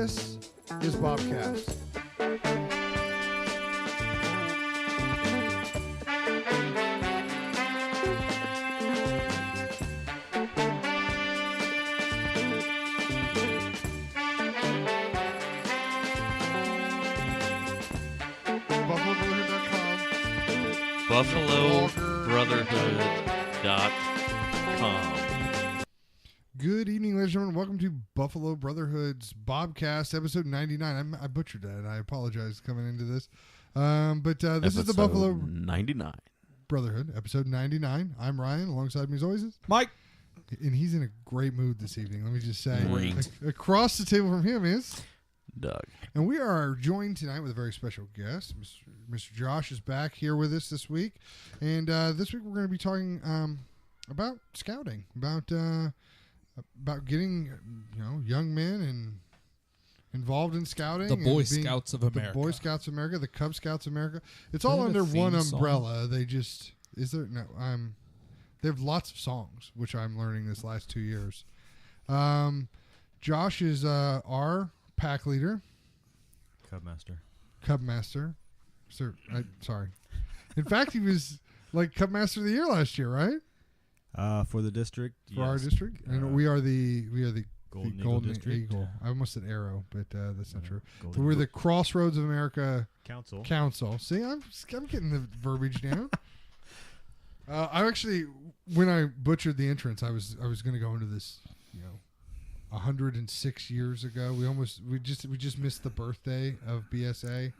This is BOBcast. BuffaloBrotherhood.com. Good evening, ladies and gentlemen. Welcome to Buffalo Brotherhood's BOBcast, episode 99. I butchered that. I apologize coming into this. This is the Buffalo 99 Brotherhood, episode 99. I'm Ryan. Alongside me, as always, is Mike. And he's in a great mood this evening. Let me just say. Great. Across the table from him is Doug. And we are joined tonight with a very special guest. Mr. Josh is back here with us this week. And this week we're going to be talking about scouting, about getting young men and involved in scouting. The Boy Scouts of America. The Boy Scouts of America, the Cub Scouts of America. It's all Isn't it under a one theme umbrella. song? They have lots of songs, which I'm learning this last 2 years. Josh is our pack leader. Cub Master. Sorry. In fact, he was like Cub Master of the Year last year, right? For the district, For our district, and we are the Golden Golden Eagle District. Eagle. I almost said Arrow, but that's not true. Golden We're Eagle the Crossroads of America Council. See, I'm getting the verbiage down. I actually, when I butchered the entrance, I was going to go into this, 106 years ago. We just missed the birthday of BSA.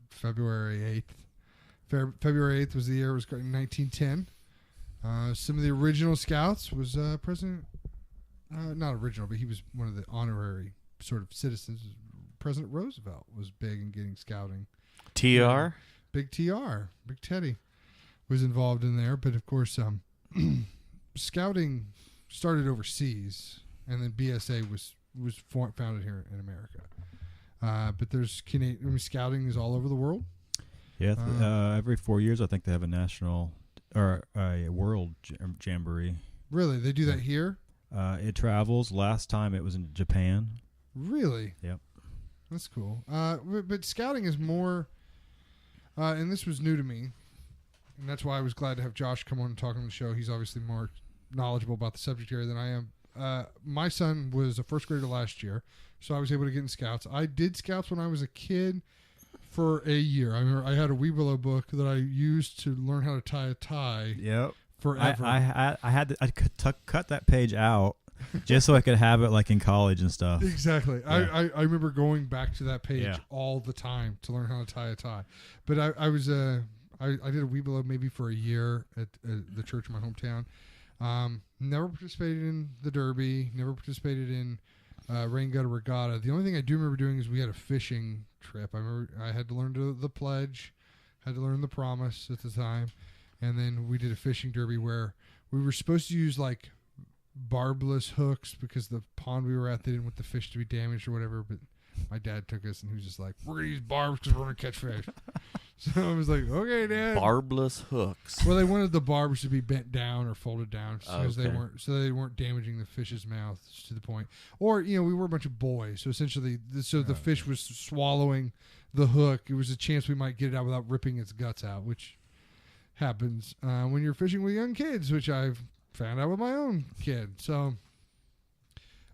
February 8th. February 8th was the year. It was in 1910. Some of the original scouts was President, not original, but he was one of the honorary sort of citizens. President Roosevelt was big in getting scouting. TR? Big TR, Big Teddy was involved in there. But of course, scouting started overseas, and then BSA was founded here in America. But there's scouting is all over the world. Yeah, every 4 years I think they have a national or a world jamboree. Really, they do that here? It travels. Last time it was in Japan. Really? Yep. That's cool. But scouting is more, and this was new to me, and that's why I was glad to have Josh come on and talk on the show. He's obviously more knowledgeable about the subject area than I am. My son was a first grader last year, so I was able to get in scouts. I did scouts when I was a kid for a year. I remember I had a Weebelo book that I used to learn how to tie a tie. Yep. Forever. I cut that page out just so I could have it like in college and stuff. Exactly. Yeah. I remember going back to that page Yeah. all the time to learn how to tie a tie. But I did a Weebelo maybe for a year at the church in my hometown. Never participated in the Derby. Never participated in rain gutter regatta. The only thing I do remember doing is we had a fishing trip. I remember I had to learn the pledge, had to learn the promise at the time, and then we did a fishing derby where we were supposed to use like barbless hooks because the pond we were at, they didn't want the fish to be damaged or whatever. But my dad took us and he was just like, "We're gonna use barbs because we're gonna catch fish." So I was like, "Okay, Dad." Barbless hooks. Well, they wanted the barbs to be bent down or folded down because Okay. they weren't damaging the fish's mouth to the point. Or we were a bunch of boys, so essentially, the fish was swallowing the hook. It was a chance we might get it out without ripping its guts out, which happens when you're fishing with young kids, which I've found out with my own kid. So,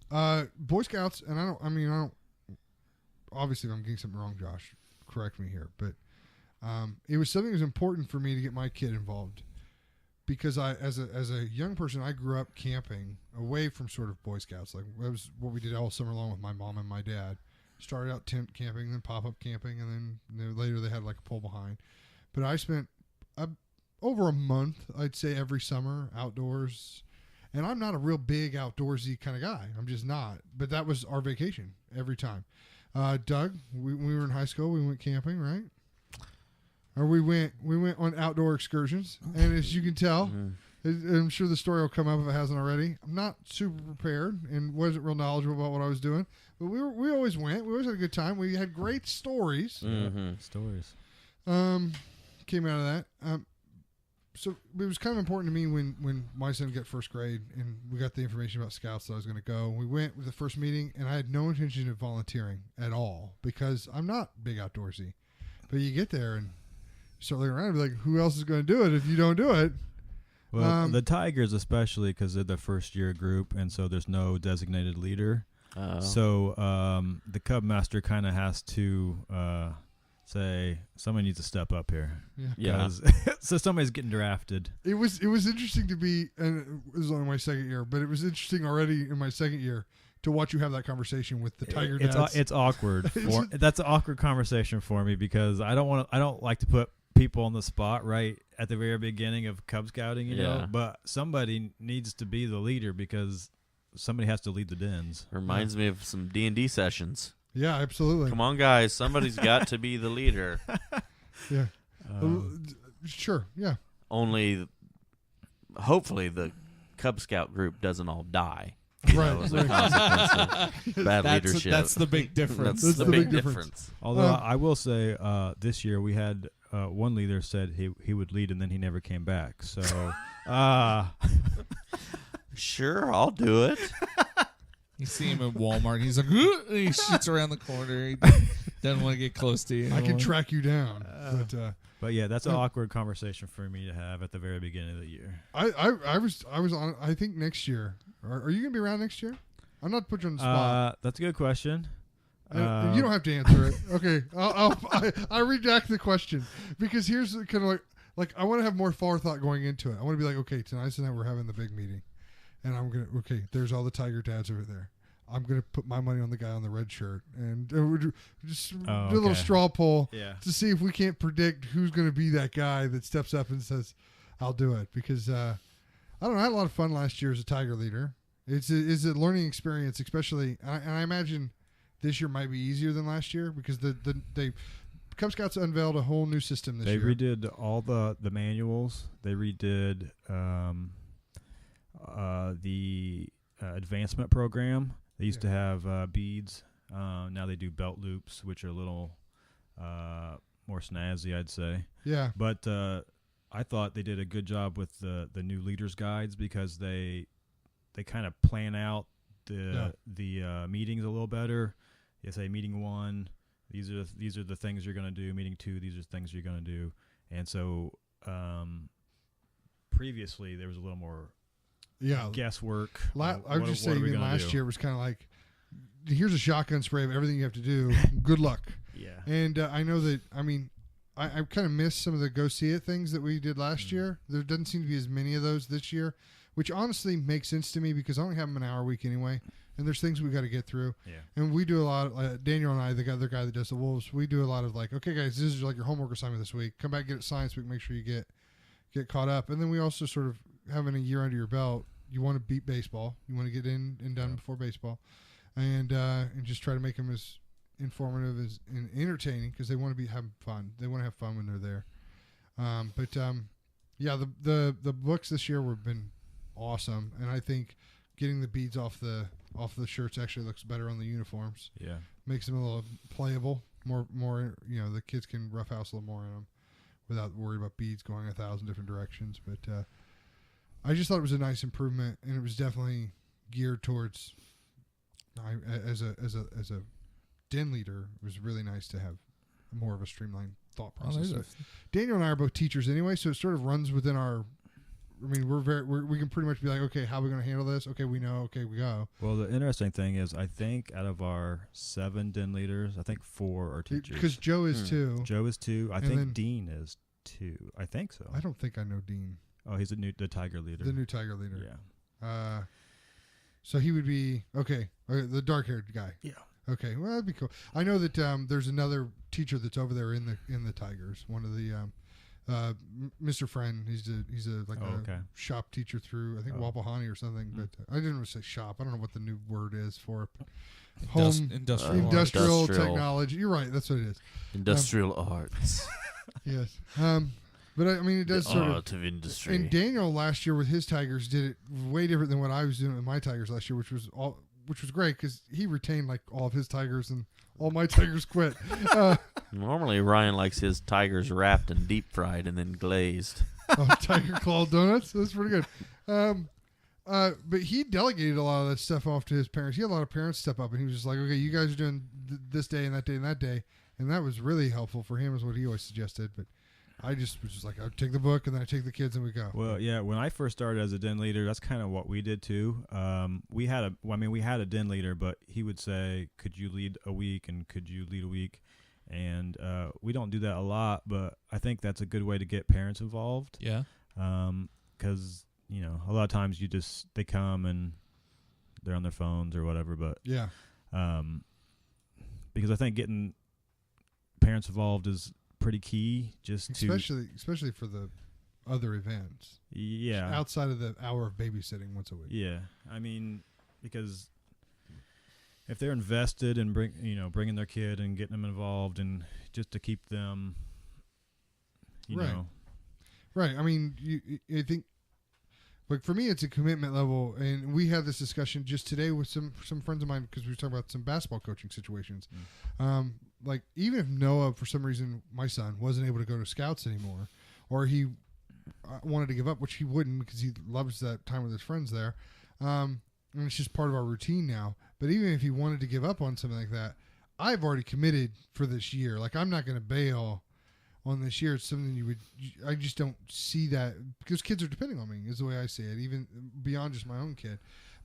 Boy Scouts, and I don't. Obviously, if I'm getting something wrong, Josh, correct me here, but. It was something that was important for me to get my kid involved because as a young person, I grew up camping away from sort of Boy Scouts. Like that was what we did all summer long with my mom and my dad. Started out tent camping, then pop-up camping, and then later they had like a pull behind. But I spent over a month, I'd say, every summer outdoors. And I'm not a real big outdoorsy kind of guy. I'm just not. But that was our vacation every time. Doug, when we were in high school, we went camping, right? Or we went on outdoor excursions, and as you can tell, I'm sure the story will come up if it hasn't already. I'm not super prepared and wasn't real knowledgeable about what I was doing, but we always went. We always had a good time. We had great stories. Stories. Came out of that. so it was kind of important to me when my son got first grade and we got the information about scouts that I was going to go. We went with the first meeting and I had no intention of volunteering at all because I'm not big outdoorsy. But you get there and start looking around and be like, who else is going to do it if you don't do it? Well, the Tigers especially because they're the first year group, and so there's no designated leader. So the Cub Master kind of has to say somebody needs to step up here. Yeah. So somebody's getting drafted. It was interesting to be, and it was only my second year, but it was interesting already in my second year to watch you have that conversation with the Tiger dads. It's awkward. That's an awkward conversation for me because I don't like to put people on the spot right at the very beginning of Cub Scouting, you know. But somebody needs to be the leader because somebody has to lead the dens. Reminds me of some D&D sessions. Yeah, absolutely. Come on, guys. Somebody's got to be the leader. Yeah. Sure, yeah. Only, hopefully, the Cub Scout group doesn't all die. Right. As a consequence of bad leadership. That's the big difference. That's the big difference. Although I will say this year we had one leader said he would lead and then he never came back. So sure, I'll do it. You see him at Walmart. He's like, he shoots around the corner. He doesn't want to get close to you. I can track you down. But yeah, that's an awkward conversation for me to have at the very beginning of the year. I was on. I think next year. Are you gonna be around next year? I'm not putting you on the spot. That's a good question. You don't have to answer it. Okay, I redact the question because here's kind of like I want to have more forethought going into it. I want to be like, okay, tonight we're having the big meeting, and I'm gonna there's all the Tiger dads over there. I'm gonna put my money on the guy on the red shirt, and we're just do a little straw poll to see if we can't predict who's gonna be that guy that steps up and says, "I'll do it." Because I don't know, I had a lot of fun last year as a Tiger leader. It's a learning experience, especially, and I imagine this year might be easier than last year because the Cub Scouts unveiled a whole new system this year. They redid all the manuals. They redid the advancement program. They used to have beads. Now they do belt loops, which are a little more snazzy, I'd say. Yeah. But I thought they did a good job with the new leaders guides because they kind of plan out the meetings a little better. They say meeting 1, these are the things you're going to do. Meeting 2, these are the things you're going to do. And so previously there was a little more guesswork. I would just say even last year was kind of like, here's a shotgun spray of everything you have to do. Good luck. Yeah. And I know that, I mean, I kind of missed some of the go see it things that we did last year. There doesn't seem to be as many of those this year, which honestly makes sense to me because I only have them an hour a week anyway. And there's things we got to get through. Yeah. And we do a lot of, Daniel and I, the other guy that does the Wolves, we do a lot of like, okay, guys, this is like your homework assignment this week. Come back, get it signed so we can make sure you get caught up. And then we also sort of, having a year under your belt, you want to beat baseball. You want to get in and done before baseball. And just try to make them as informative as and entertaining because they want to be having fun. They want to have fun when they're there. The books this year have been awesome. And I think getting the beads off the shirts actually looks better on the uniforms. Yeah, makes them a little playable. More, the kids can roughhouse a little more in them without worrying about beads going 1,000 different directions. But I just thought it was a nice improvement, and it was definitely geared towards. As a den leader, it was really nice to have more of a streamlined thought process. Daniel and I are both teachers anyway, so it sort of runs within our. I mean, we can pretty much be like, okay, how are we going to handle this? Okay, we know. Okay, we go. Well, the interesting thing is, I think out of our 7 den leaders, I think 4 are teachers. Because Joe is 2. Joe is 2. I think Dean is 2. I think so. I don't think I know Dean. Oh, he's the Tiger leader. The new Tiger leader. Yeah. So he would be the dark-haired guy. Yeah. Okay. Well, that'd be cool. I know that there's another teacher that's over there in the Tigers. One of the. Mr. Friend, he's a shop teacher through I think Wapahani or something, but I didn't want to say shop. I don't know what the new word is for it. Industrial technology. You're right, that's what it is. Industrial arts. Yes. But I mean, it does sort art of industry. And Daniel last year with his Tigers did it way different than what I was doing with my Tigers last year, which was great because he retained like all of his Tigers and all my Tigers quit. Normally, Ryan likes his Tigers wrapped and deep fried and then glazed. Oh, Tiger Claw Donuts. That's pretty good. But he delegated a lot of that stuff off to his parents. He had a lot of parents step up, and he was just like, okay, you guys are doing this day and that day and that day. And that was really helpful for him, is what he always suggested. But I just was just like, I take the book, and then I take the kids, and we go. Well, yeah. When I first started as a den leader, that's kind of what we did too. We had a den leader, but he would say, "Could you lead a week?" and "Could you lead a week?" And we don't do that a lot, but I think that's a good way to get parents involved. Yeah. Because a lot of times they come and they're on their phones or whatever. But yeah, because I think getting parents involved is pretty key, especially for the other events. Yeah, outside of the hour of babysitting once a week. Yeah, I mean, because if they're invested in bringing their kid and getting them involved, and just to keep them, right. I mean, I think, like, for me, it's a commitment level, and we had this discussion just today with some friends of mine, because we were talking about some basketball coaching situations. Like, even if Noah, for some reason, my son, wasn't able to go to scouts anymore, or he wanted to give up, which he wouldn't because he loves that time with his friends there, and it's just part of our routine now. But even if he wanted to give up on something like that, I've already committed for this year. Like, I'm not going to bail on this year. It's something I just don't see that, because kids are depending on me, is the way I see it, even beyond just my own kid.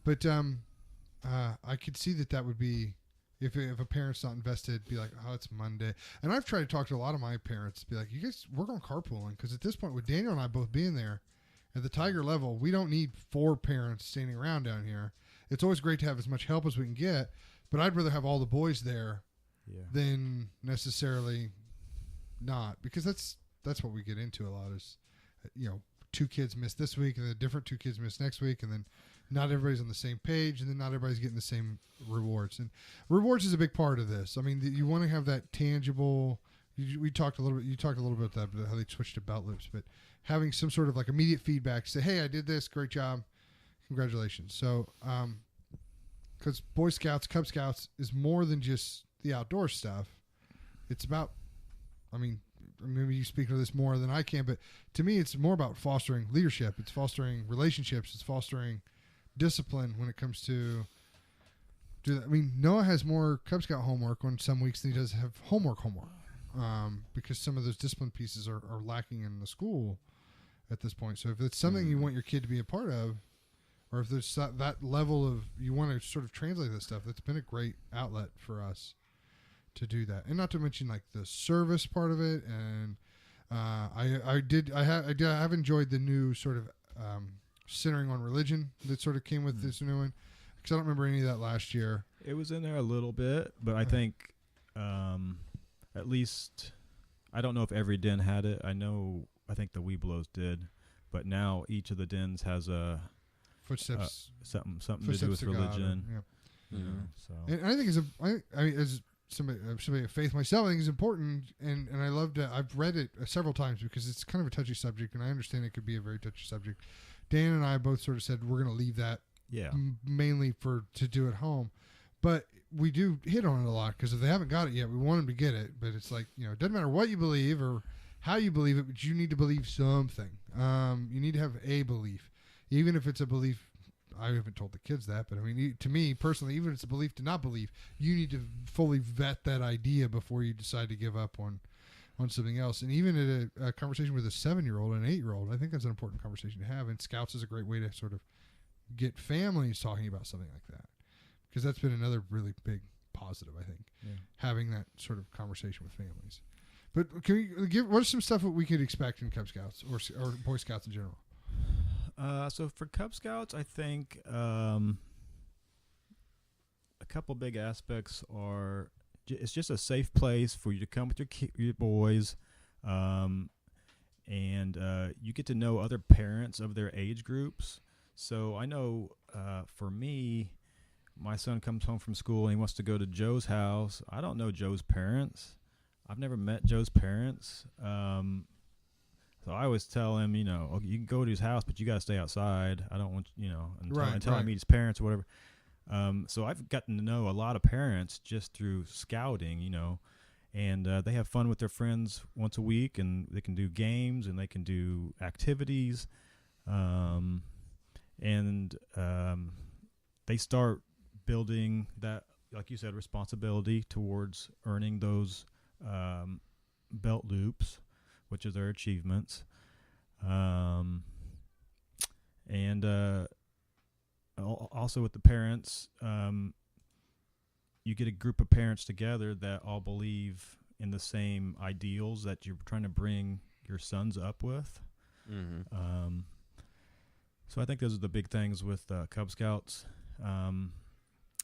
But I could see that would be, if a parent's not invested, be like, oh, it's Monday. And I've tried to talk to a lot of my parents, be like, you guys work on carpooling, because at this point, with Daniel and I both being there at the Tiger level, we don't need 4 parents standing around down here. It's always great to have as much help as we can get, but I'd rather have all the boys there than necessarily not, because that's what we get into a lot is, 2 kids miss this week, and then different 2 kids miss next week, and then not everybody's on the same page, and then not everybody's getting the same rewards. And rewards is a big part of this. I mean, you want to have that tangible. You talked a little bit about that, how they switched to belt loops, but having some sort of like immediate feedback, say, hey, I did this, great job, congratulations. So, because Boy Scouts, Cub Scouts is more than just the outdoor stuff. It's about, I mean, maybe you speak to this more than I can, but to me, it's more about fostering leadership. It's fostering relationships. It's fostering discipline when it comes to do that. I mean, Noah has more Cub Scout homework on some weeks than he does have homework, because some of those discipline pieces are lacking in the school at this point. So if it's something you want your kid to be a part of, or if there's that level of, you want to sort of translate this stuff, that's been a great outlet for us to do that. And not to mention like the service part of it. And I have enjoyed the new sort of centering on religion that sort of came with this new one, because I don't remember any of that last year. It was in there a little bit, but I think at least, I don't know if every den had it. I think the Webelos did, but now each of the dens has a footsteps, something to do with religion. So, and I think as somebody of faith myself, I think it's important, and I love to. I've read it several times because it's kind of a touchy subject, and I understand it could be a very touchy subject. Dan and I both sort of said we're going to leave that mainly to do at home, but we do hit on it a lot, because if they haven't got it yet, we want them to get it. But it's like, it doesn't matter what you believe or how you believe it, but you need to believe something. You need to have a belief, even if it's a belief. I haven't told the kids that, but I mean, to me personally, even if it's a belief to not believe, you need to fully vet that idea before you decide to give up on something else. And even at a conversation with a 7-year-old and an 8-year-old, I think that's an important conversation to have. And Scouts is a great way to sort of get families talking about something like that, because that's been another really big positive, I think, having that sort of conversation with families. But can we what are some stuff that we could expect in Cub Scouts or Boy Scouts in general? So for Cub Scouts, I think a couple big aspects are, it's just a safe place for you to come with your boys, and you get to know other parents of their age groups. So I know for me, my son comes home from school and he wants to go to Joe's house. I don't know Joe's parents. I've never met Joe's parents. So I always tell him, you can go to his house, but you got to stay outside. I don't want, until I meet his parents or whatever. So I've gotten to know a lot of parents just through scouting, and they have fun with their friends once a week, and they can do games and they can do activities, and they start building that, like you said, responsibility towards earning those belt loops, which is their achievements, and also with the parents, you get a group of parents together that all believe in the same ideals that you're trying to bring your sons up with. Mm-hmm. So I think those are the big things with Cub Scouts.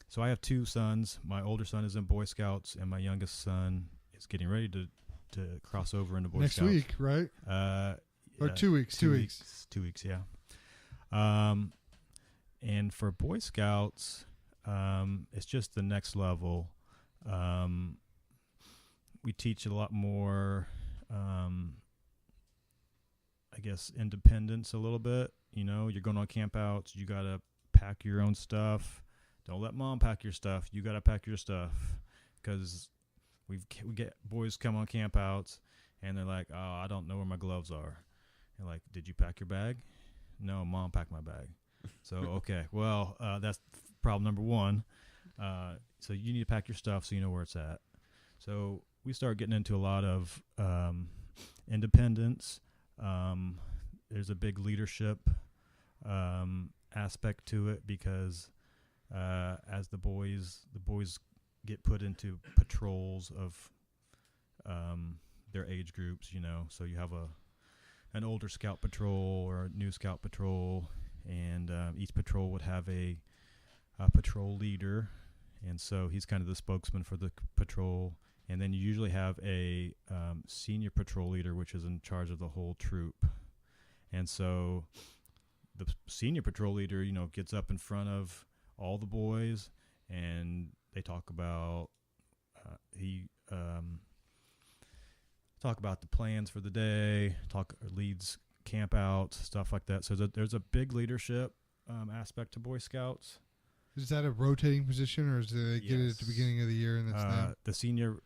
So I have two sons. My older son is in Boy Scouts, and my youngest son is getting ready to cross over into Boy Next Scouts. week, right? Or 2 weeks. 2 weeks. 2 weeks, yeah. And for Boy Scouts, it's just the next level. We teach a lot more, I guess, independence a little bit. You know, you're going on campouts. You got to pack your own stuff. Don't let mom pack your stuff. You got to pack your stuff, because we get boys come on campouts and they're like, oh, I don't know where my gloves are. And like, did you pack your bag? No, mom packed my bag. So, okay, well, that's problem number one. So you need to pack your stuff so you know where it's at. So we start getting into a lot of independence. There's a big leadership aspect to it, because as the boys get put into patrols of their age groups, you know. So you have an older scout patrol or a new scout patrol, and each patrol would have a patrol leader, and so he's kind of the spokesman for the patrol. And then you usually have a senior patrol leader, which is in charge of the whole troop. And so the senior patrol leader, you know, gets up in front of all the boys, and they talk about talk about the plans for the day, leads camp out, stuff like that. So there's a big leadership aspect to Boy Scouts. Is that a rotating position, or is they get it at the beginning of the year and that's them? The senior,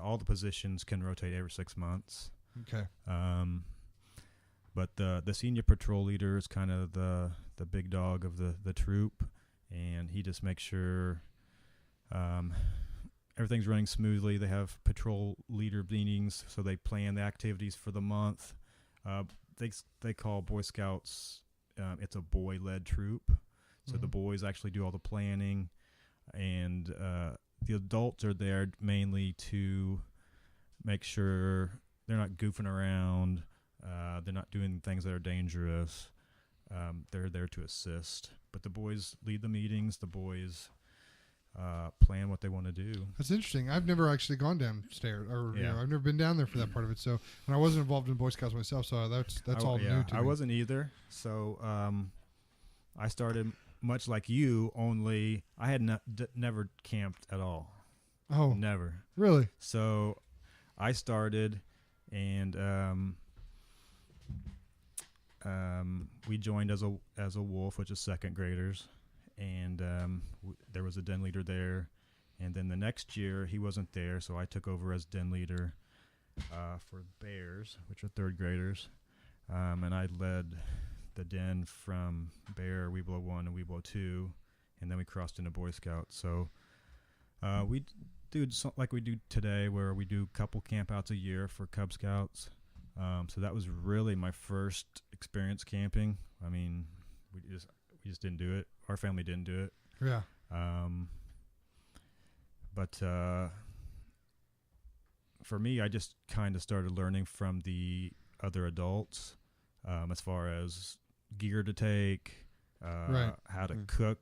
all the positions can rotate every 6 months. Okay. But the senior patrol leader is kind of the big dog of the troop, and he just makes sure everything's running smoothly. They have patrol leader meetings, so they plan the activities for the month. They call Boy Scouts, it's a boy-led troop, so the boys actually do all the planning, and the adults are there mainly to make sure they're not goofing around. They're not doing things that are dangerous. They're there to assist. But the boys lead the meetings. The boys plan what they want to do. That's interesting. I've never actually gone downstairs, or Yeah. I've never been down there for that part of it. So, and I wasn't involved in Boy Scouts myself, so that's all new to me. I wasn't either. So I started much like you, only I had never camped at all. Oh, Never. really? So I started, and we joined as a wolf, which is second graders, and there was a den leader there, and then the next year he wasn't there, so I took over as den leader for bears, which are third graders, and I led the den from Bear, Weeblo 1, and Weeblo 2, and then we crossed into Boy Scouts. So we do like we do today, where we do a couple campouts a year for Cub Scouts. So that was really my first experience camping. I mean, we just didn't do it. Our family didn't do it. Yeah. But for me, I just kind of started learning from the other adults, as far as gear to take, Right. how to cook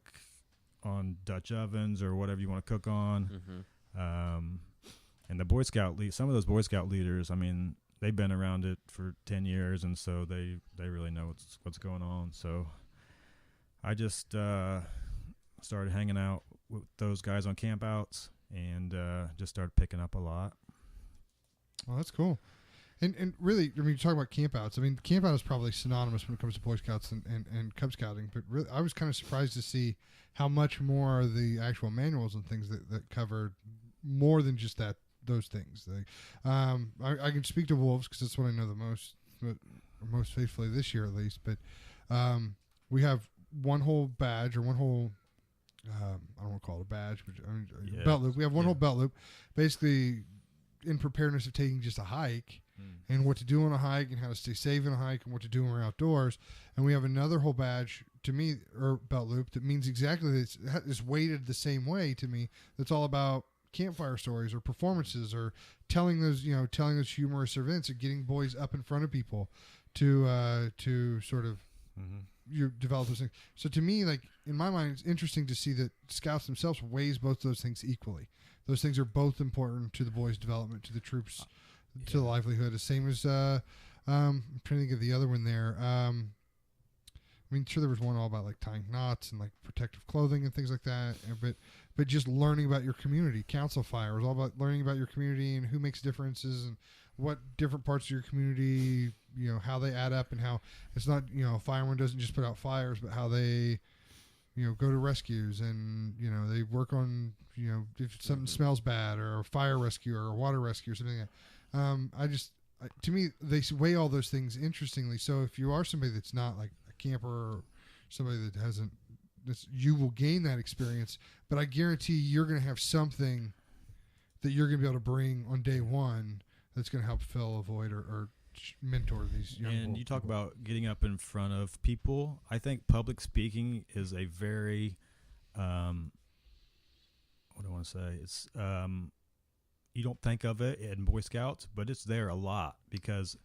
on Dutch ovens or whatever you want to cook on. Mm-hmm. And the Boy Scout some of those Boy Scout leaders, I mean, they've been around it for 10 years, and so they really know what's going on. So I just started hanging out with those guys on campouts, and just started picking up a lot. Well, that's cool. And really, I mean, you're talking about campouts. I mean, campout is probably synonymous when it comes to Boy Scouts and Cub Scouting, but really, I was kind of surprised to see how much more the actual manuals and things that covered more than just that those things. I can speak to Wolves because that's what I know the most faithfully this year at least. But we have one whole badge or one whole I don't want to call it a badge, but belt loop. We have one whole belt loop, basically in preparedness of taking just a hike and what to do on a hike and how to stay safe in a hike and what to do when we're outdoors. And we have another whole badge to me, or belt loop, that means exactly this. It's weighted the same way to me. That's all about campfire stories or performances or telling those humorous events and getting boys up in front of people to sort of you develop those things. So to me, like in my mind, it's interesting to see that Scouts themselves weighs both those things equally. Those things are both important to the boys' development, to the troops, to the livelihood. The same as I'm trying to think of the other one there. I mean, sure, there was one all about like tying knots and like protective clothing and things like that. But just learning about your community. Council Fire was all about learning about your community and who makes differences and what different parts of your community, how they add up and how it's not, a fireman doesn't just put out fires, but how they, go to rescues and, they work on, if something smells bad or a fire rescue or a water rescue or something like that. To me, they weigh all those things interestingly. So if you are somebody that's not like a camper or somebody that hasn't, you will gain that experience, but I guarantee you're going to have something that you're going to be able to bring on day one that's going to help fill a void or mentor these young people. And you talk about getting up in front of people. I think public speaking is a very, what do I want to say? It's you don't think of it in Boy Scouts, but it's there a lot because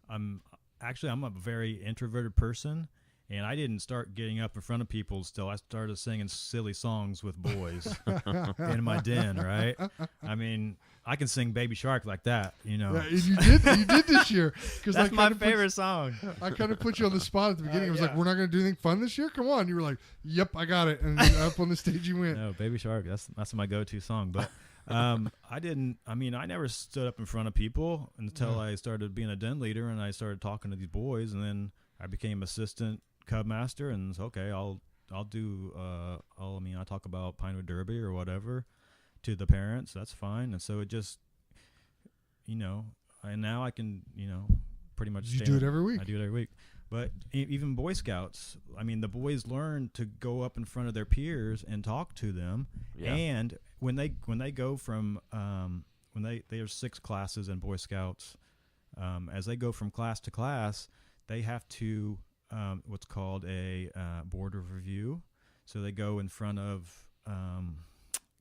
I'm a very introverted person. And I didn't start getting up in front of people till I started singing silly songs with boys in my den, right? I mean, I can sing Baby Shark like that, Yeah, you did this year. That's my favorite song. I kind of put you on the spot at the beginning. I was like, we're not going to do anything fun this year? Come on. You were like, yep, I got it. And up on the stage you went. No, Baby Shark, that's my go-to song. But I never stood up in front of people until I started being a den leader and I started talking to these boys. And then I became assistant Cub Master, and okay, I'll do I talk about Pinewood Derby or whatever to the parents. That's fine. And so it just, and now I can, pretty much. You do it every week. I do it every week. But even Boy Scouts, I mean, the boys learn to go up in front of their peers and talk to them. Yeah. And when they go from there's 6 classes in Boy Scouts, as they go from class to class, they have to what's called a board of review. So they go in front of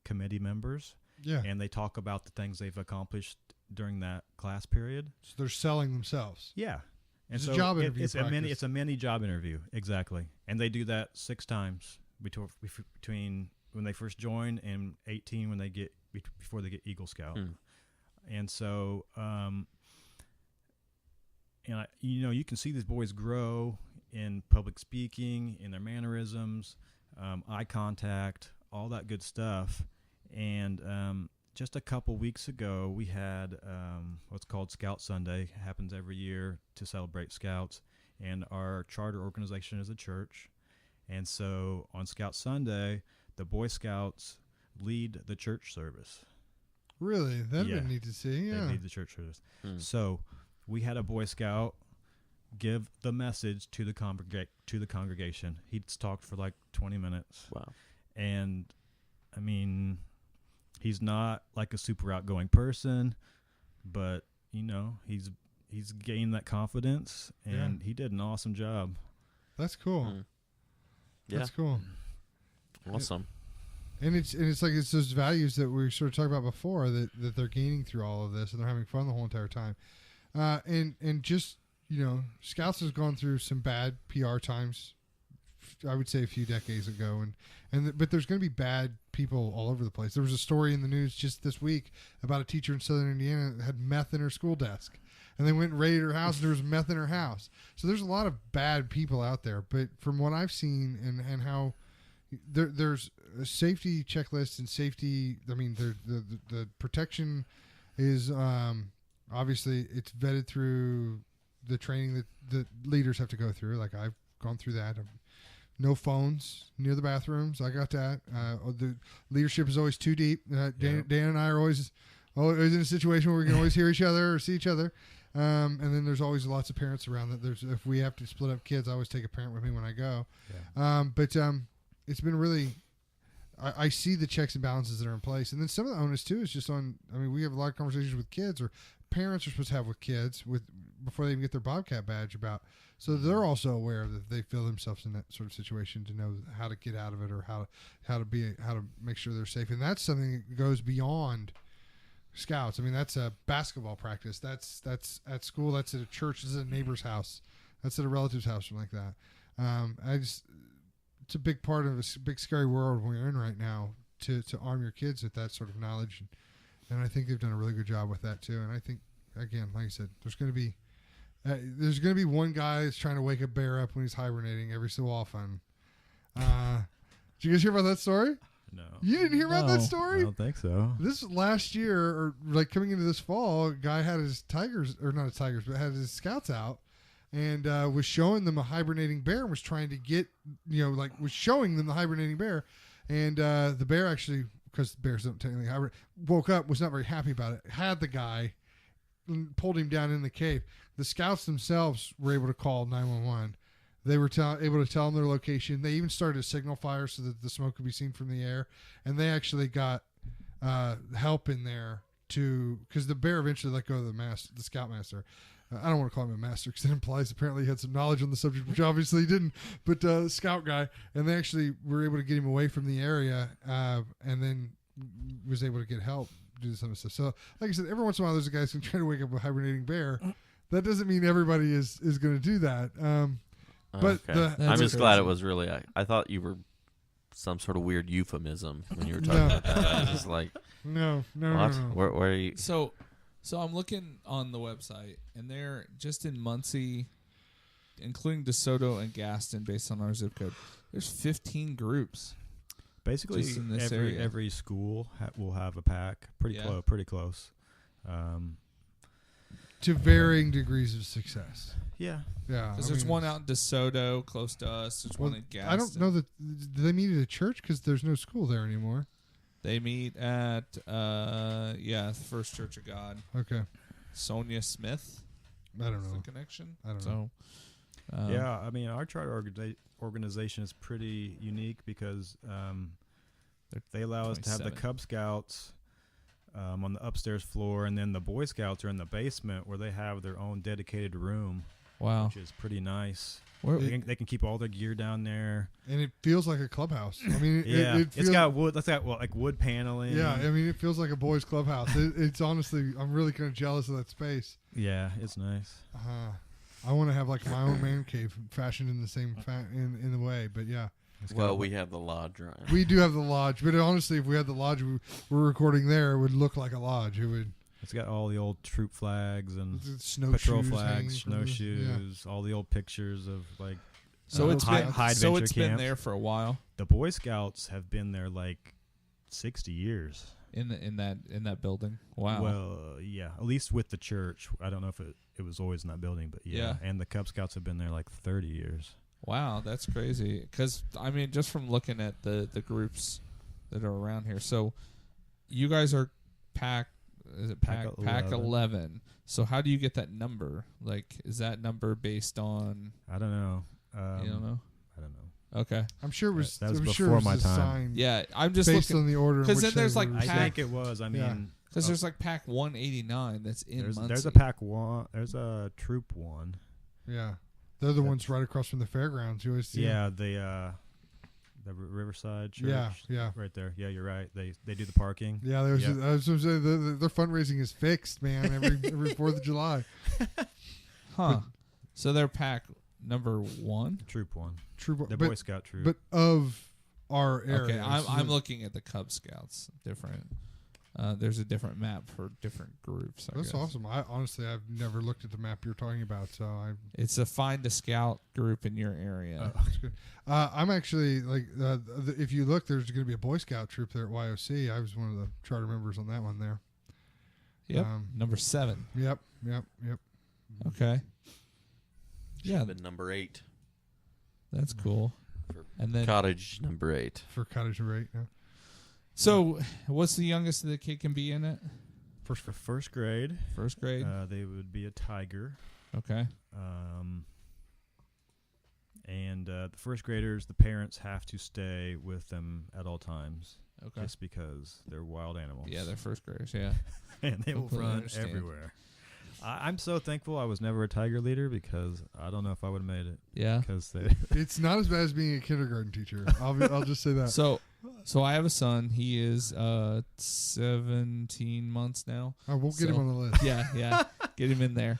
committee members, and they talk about the things they've accomplished during that class period. So they're selling themselves. Yeah, and it's so a job interview. It's a mini job interview, exactly. And they do that 6 times between when they first join and 18 when they get before they get Eagle Scout. And so, you can see these boys grow in public speaking, in their mannerisms, eye contact, all that good stuff. And just a couple weeks ago, we had what's called Scout Sunday. It happens every year to celebrate Scouts. And our charter organization is a church. And so on Scout Sunday, the Boy Scouts lead the church service. Really? That'd be neat to see. Yeah. They lead the church service. So we had a Boy Scout give the message to the congregation. He's talked for like 20 minutes. Wow. And I mean, he's not like a super outgoing person, but he's gained that confidence, and he did an awesome job. That's cool. Yeah. That's cool. Awesome. And it's those values that we sort of talked about before that they're gaining through all of this, and they're having fun the whole entire time. And just Scouts has gone through some bad PR times, I would say a few decades ago, but there's going to be bad people all over the place. There was a story in the news just this week about a teacher in Southern Indiana that had meth in her school desk, and they went and raided her house, and there was meth in her house. So there's a lot of bad people out there. But from what I've seen and how there's a safety checklist and safety, I mean, the protection is obviously it's vetted through the training that the leaders have to go through. Like I've gone through that. No phones near the bathrooms. I got that. The leadership is always too deep. Dan and I are always always in a situation where we can always hear each other or see each other. And then there's always lots of parents around that. If we have to split up kids, I always take a parent with me when I go. Yeah. But it's been really, I see the checks and balances that are in place. And then some of the onus too is just on, we have a lot of conversations with kids, or parents are supposed to have with kids before they even get their Bobcat badge about. So they're also aware that they feel themselves in that sort of situation to know how to get out of it, or how to make sure they're safe. And that's something that goes beyond Scouts. That's a basketball practice. That's at school. That's at a church. This is at a neighbor's house. That's at a relative's house, something like that. It's a big part of a big scary world we're in right now to arm your kids with that sort of knowledge, and I think they've done a really good job with that too. And I think, again, like I said, there's going to be one guy that's trying to wake a bear up when he's hibernating every so often. Did you guys hear about that story? No. You didn't hear about that story? I don't think so. This last year, or like coming into this fall, a guy had his tigers, or not his tigers, but had his scouts out, and was showing them a hibernating bear, and was trying to get, was showing them the hibernating bear, and the bear actually, because bears don't technically hibernate, woke up, was not very happy about it, had the guy, and pulled him down in the cave. The scouts themselves were able to call 911. They were able to tell them their location. They even started a signal fire so that the smoke could be seen from the air. And they actually got help in there because the bear eventually let go of the scoutmaster. I don't want to call him a master because it implies apparently he had some knowledge on the subject, which obviously he didn't. But scout guy, and they actually were able to get him away from the area, and then was able to get help, do some stuff. So, like I said, every once in a while there's a guy who's trying to wake up a hibernating bear. That doesn't mean everybody is going to do that. But okay. I'm just glad it was really. I thought you were some sort of weird euphemism when you were talking about that. I was just like, no. what? Where are you? So I'm looking on the website, and they're just in Muncie, including DeSoto and Gaston, based on our zip code. There's 15 groups. Basically, just in this every school will have a pack. Pretty close. To varying degrees of success. Yeah. Because there's one out in DeSoto, close to us. There's one in Gaston. I don't know that. Do they meet at a church? Because there's no school there anymore. They meet at, First Church of God. Okay. Sonia Smith. I don't know. The connection. I don't know. Our charter organization is pretty unique because they allow us to have the Cub Scouts on the upstairs floor, and then the Boy Scouts are in the basement where they have their own dedicated room. Wow. Which is pretty nice. They can keep all their gear down there. And it feels like a clubhouse. It's got wood. That's got like wood paneling. Yeah, it feels like a boys' clubhouse. It's honestly, I'm really kind of jealous of that space. Yeah, it's nice. I want to have like my own man cave fashioned in the same in the way, but yeah. Well, we have the lodge, right? We do have the lodge, but honestly, if we had the lodge we're recording there, it would look like a lodge. It would. It's got all the old troop flags and patrol flags, snowshoes, all the old pictures of like. So it's camp. been there for a while. The Boy Scouts have been there like 60 years. In that building. Wow. Well, yeah, at least with the church. I don't know if it was always in that building, but yeah. And the Cub Scouts have been there like 30 years. Wow, that's crazy. Because just from looking at the groups that are around here, so you guys are pack 11. So how do you get that number? Like, is that number based on? I don't know. You don't know? I don't know. Okay. I'm sure it was. That was before before my time. Yeah, I'm just based looking on the order. Because then there's like I think it was. because there's like pack 189 that's in Muncie. There's a pack 1. There's a troop 1. Yeah, they're the ones right across from the fairgrounds. You always see. Yeah, the Riverside Church. Yeah, right there. Yeah, you're right. They do the parking. Yeah, I was going to say their fundraising is fixed, man. Every 4th of July. Huh. So they're pack number 1. Troop 1. The Boy Scout troop. But of our area. Okay, I'm looking at the Cub Scouts. Different. There's a different map for different groups. That's awesome. I've never looked at the map you're talking about, so it's a find a scout group in your area. That's good. I'm actually like, if you look, there's going to be a Boy Scout troop there at YOC. I was one of the charter members on that one there. Yep. Number 7. Yep. Okay. Yeah. Number 8. That's cool. And then cottage number 8. For cottage number 8. Yeah. So, what's the youngest that the kid can be in it? First For first grade, they would be a tiger. Okay. And the first graders, the parents have to stay with them at all times. Okay. Just because they're wild animals. Yeah, they're first graders. Yeah. And they will Completely run understand. everywhere. I'm so thankful I was never a tiger leader because I don't know if I would have made it. Yeah. Because they. It's not as bad as being a kindergarten teacher. I'll just say that. So I have a son. He is 17 months now. We'll get him on the list. Yeah. Get him in there.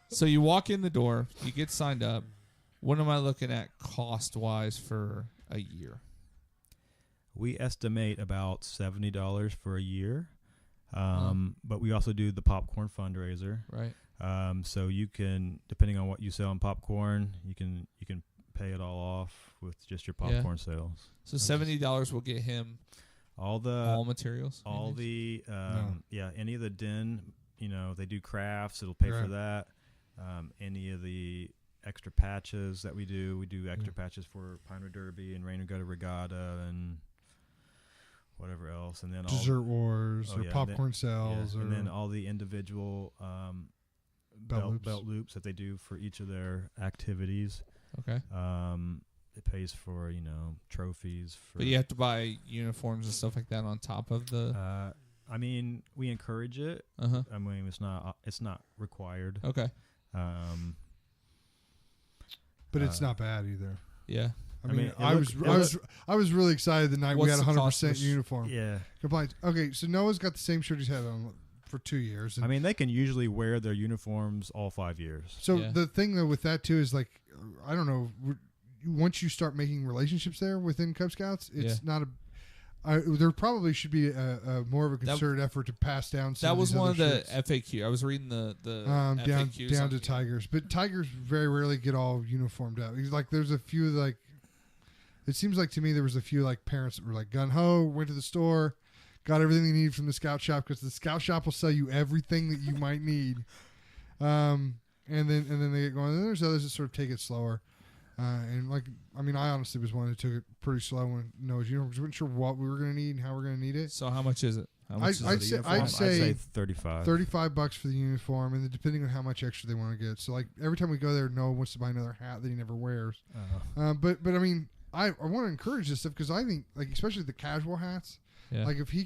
So you walk in the door, you get signed up. What am I looking at cost-wise for a year? We estimate about $70 for a year. But we also do the popcorn fundraiser. Right. So you can, depending on what you sell in popcorn, you can pay it all off with just your popcorn sales. So $70 will get him all materials. All the any of the den, they do crafts, it'll pay for that. Any of the extra patches that we do extra patches for Pine Derby and Rain Regatta Regatta and whatever else, and then Dessert Wars or popcorn sales, and then all the individual belt loops that they do for each of their activities. Okay. It pays for trophies. But you have to buy uniforms and stuff like that on top of the. I mean, we encourage it. I mean, it's not required. Okay. But it's not bad either. Yeah. I mean, I was really excited the night we had 100% uniform. Yeah. Compliance. Okay, so Noah's got the same shirt he's had on for 2 years. I mean, they can usually wear their uniforms all 5 years. So the thing though with that too is like, I don't know, once you start making relationships there within Cub Scouts, it's not a. There probably should be a more of a concerted effort to pass down. Some that of was these one other of the shirts. FAQ. I was reading the FAQs down to Tigers, but Tigers very rarely get all uniformed out. Like there's a few like. It seems like to me there was a few like parents that were like gun ho, went to the store, got everything they needed from the Scout Shop because the Scout Shop will sell you everything that you might need, and then they get going. And then there's others that sort of take it slower, and like I mean I honestly was one that took it pretty slow when Noah's uniform because we weren't sure what we were going to need and how we're going to need it. So how much is it? I'd say $35. $35 for the uniform, and then depending on how much extra they want to get. So like every time we go there, Noah wants to buy another hat that he never wears. But I mean. I want to encourage this stuff because I think, like, especially the casual hats, like if he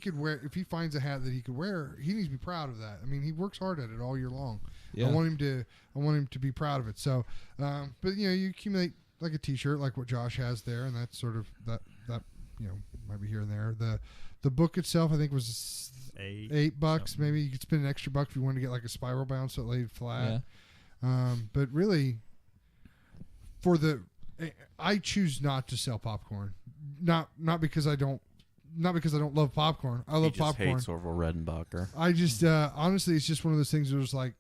finds a hat that he could wear, he needs to be proud of that. I mean, he works hard at it all year long. Yeah. I want him to be proud of it. So, but you accumulate like a T-shirt, like what Josh has there, and that's sort of that might be here and there. The book itself, I think, was $8. Maybe you could spend an extra $1 if you wanted to get like a spiral bound so it laid flat. Yeah. But really, I choose not to sell popcorn, not because I don't love popcorn. I love popcorn. He just hates Orville Redenbacher. I just honestly, it's just one of those things. That was like,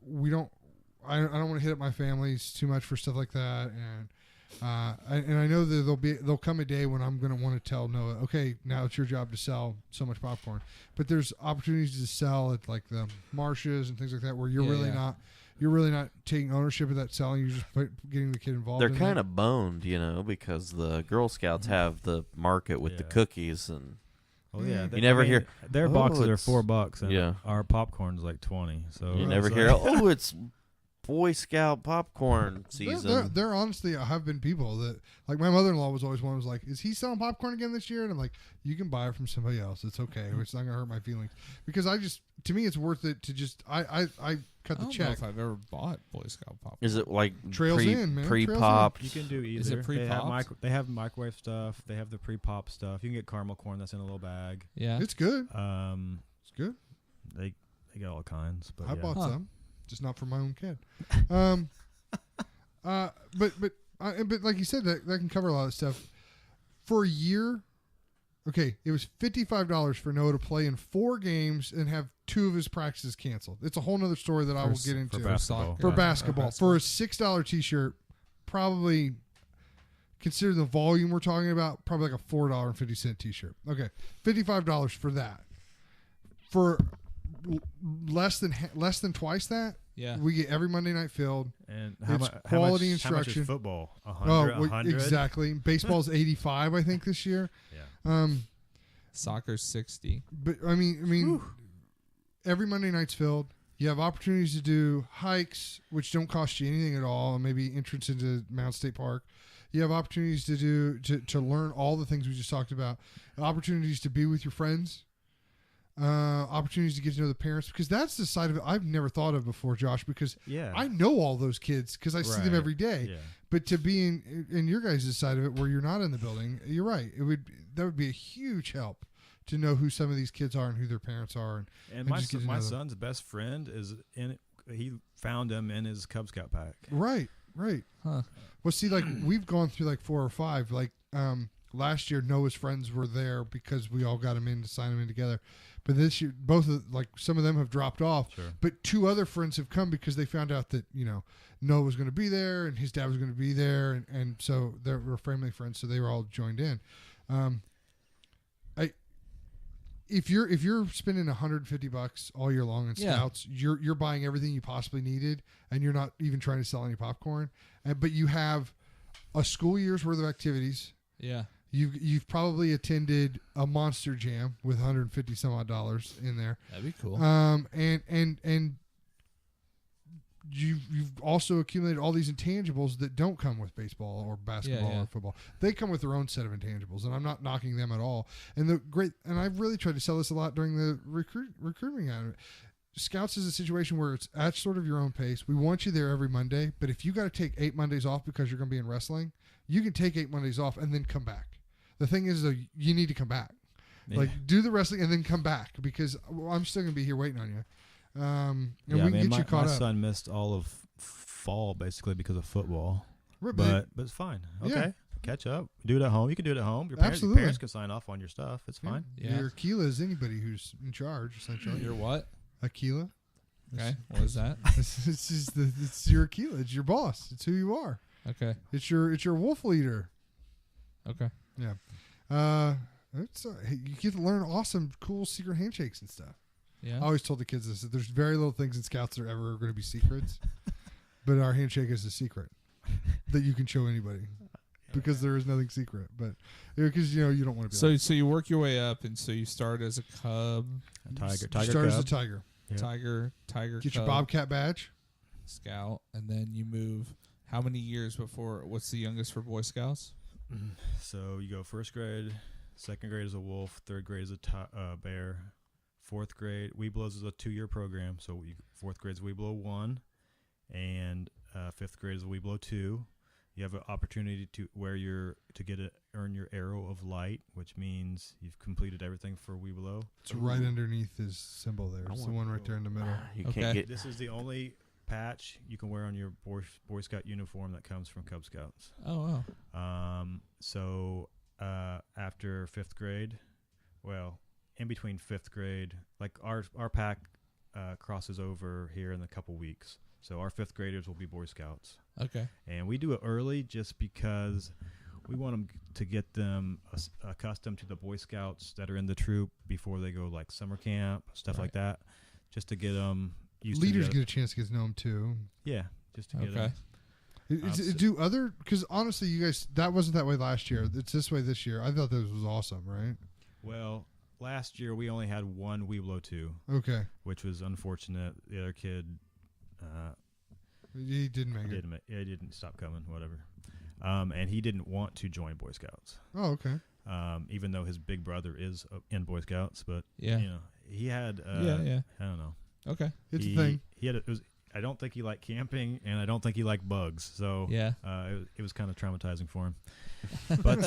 I don't want to hit up my families too much for stuff like that, and I know that there'll come a day when I'm going to want to tell Noah, okay, now it's your job to sell so much popcorn. But there's opportunities to sell at like the marshes and things like that where you're really not taking ownership of that selling. You're just getting the kid involved. They're kind of boned, because the Girl Scouts have the market with the cookies and. Oh yeah, you never hear their boxes are $4, and our popcorn's like 20. So you never hear, it's Boy Scout popcorn season. There honestly have been people that, like my mother-in-law was always one who was like, is he selling popcorn again this year? And I'm like, you can buy it from somebody else. It's okay. It's not going to hurt my feelings. Because to me, it's worth it to just, I cut the check. I don't know if I've ever bought Boy Scout popcorn. Is it like pre-popped? You can do either. Is it pre-popped? They have microwave stuff. They have the pre-pop stuff. You can get caramel corn that's in a little bag. Yeah. It's good. It's good. They got all kinds. But I bought some. Just not for my own kid. But like you said, that can cover a lot of stuff. For a year, okay, it was $55 for Noah to play in 4 games and have 2 of his practices canceled. It's a whole nother story that I will get into. For basketball. For a $6 T-shirt, probably consider the volume we're talking about, probably like a $4.50 T-shirt. Okay, $55 for that. For less than twice that. Yeah, we get every Monday night filled. And quality instruction. How much is football? 100? Exactly. Baseball's 85, I think, this year. Yeah. Soccer's 60. But I mean, every Monday night's filled. You have opportunities to do hikes, which don't cost you anything at all, and maybe entrance into Mount State Park. You have opportunities to learn all the things we just talked about. Opportunities to be with your friends. Opportunities to get to know the parents, because that's the side of it I've never thought of before, Josh, because I know all those kids because I see them every day. Yeah. But to be in your guys' side of it where you're not in the building, you're right. That would be a huge help to know who some of these kids are and who their parents are. And my son's best friend he found him in his Cub Scout pack. Right. Huh. Well, see, like we've gone through like 4 or 5. Like last year, Noah's friends were there because we all got him in to sign him in together. But this year, some of them have dropped off. Sure. But 2 other friends have come because they found out that Noah was going to be there and his dad was going to be there, and so they were family friends. So they were all joined in. If you're spending $150 all year long in Scouts, you're buying everything you possibly needed, and you're not even trying to sell any popcorn. But you have a school year's worth of activities. Yeah. You've probably attended a Monster Jam with $150 some odd in there. That'd be cool. And you've also accumulated all these intangibles that don't come with baseball or basketball or football. They come with their own set of intangibles, and I'm not knocking them at all. And I've really tried to sell this a lot during the recruiting out of it. Scouts is a situation where it's at sort of your own pace. We want you there every Monday, but if you got to take 8 Mondays off because you're going to be in wrestling, you can take 8 Mondays off and then come back. The thing is, though, you need to come back. Yeah. Like, do the wrestling and then come back, because I'm still going to be here waiting on you. And we can get you caught up. My son missed all of fall basically because of football. But it's fine. Okay. Yeah. Catch up. Do it at home. You can do it at home. Your parents can sign off on your stuff. It's fine. Yeah. Your Aquila is anybody who's in charge, essentially. Your what? Aquila. Okay. What is that? It's your Aquila. It's your boss. It's who you are. Okay. It's your wolf leader. Okay. Yeah. You get to learn awesome, cool secret handshakes and stuff. Yeah. I always told the kids this: that there's very little things in Scouts that are ever going to be secrets, but our handshake is a secret that you can show anybody, because there is nothing secret. But because you don't want to be. So you work your way up, and so you start as a cub, tiger. Start cub. as a tiger. Yep. Tiger. Get cub, your Bobcat badge. Scout, and then you move. How many years before? What's the youngest for Boy Scouts? So you go 1st grade, 2nd grade is a wolf, 3rd grade is a bear, 4th grade Weeblos is a 2-year program. So 4th grade is Weeblo 1, and 5th grade is Weeblo 2. You have an opportunity to earn your Arrow of Light, which means you've completed everything for Weeblo. It's right underneath his symbol there. It's the one right there in the middle. This is the only patch you can wear on your Boy Scout uniform that comes from Cub Scouts. Oh, wow. So after 5th grade, in between 5th grade, like our pack crosses over here in a couple weeks. So our 5th graders will be Boy Scouts. Okay. And we do it early just because we want them to get them accustomed to the Boy Scouts that are in the troop before they go like summer camp, stuff like that, just to get them used Leaders to get a chance to get to know them too. Yeah, just to get them. Because honestly, you guys, that wasn't that way last year. It's this way this year. I thought this was awesome, right? Well, last year we only had one Weeblo 2. Okay. Which was unfortunate. The other kid, he didn't make it. He didn't stop coming. Whatever. And he didn't want to join Boy Scouts. Oh, okay. Even though his big brother is in Boy Scouts, but he had. I don't know. Okay, it's a thing. I don't think he liked camping, and I don't think he liked bugs. So it was kind of traumatizing for him. But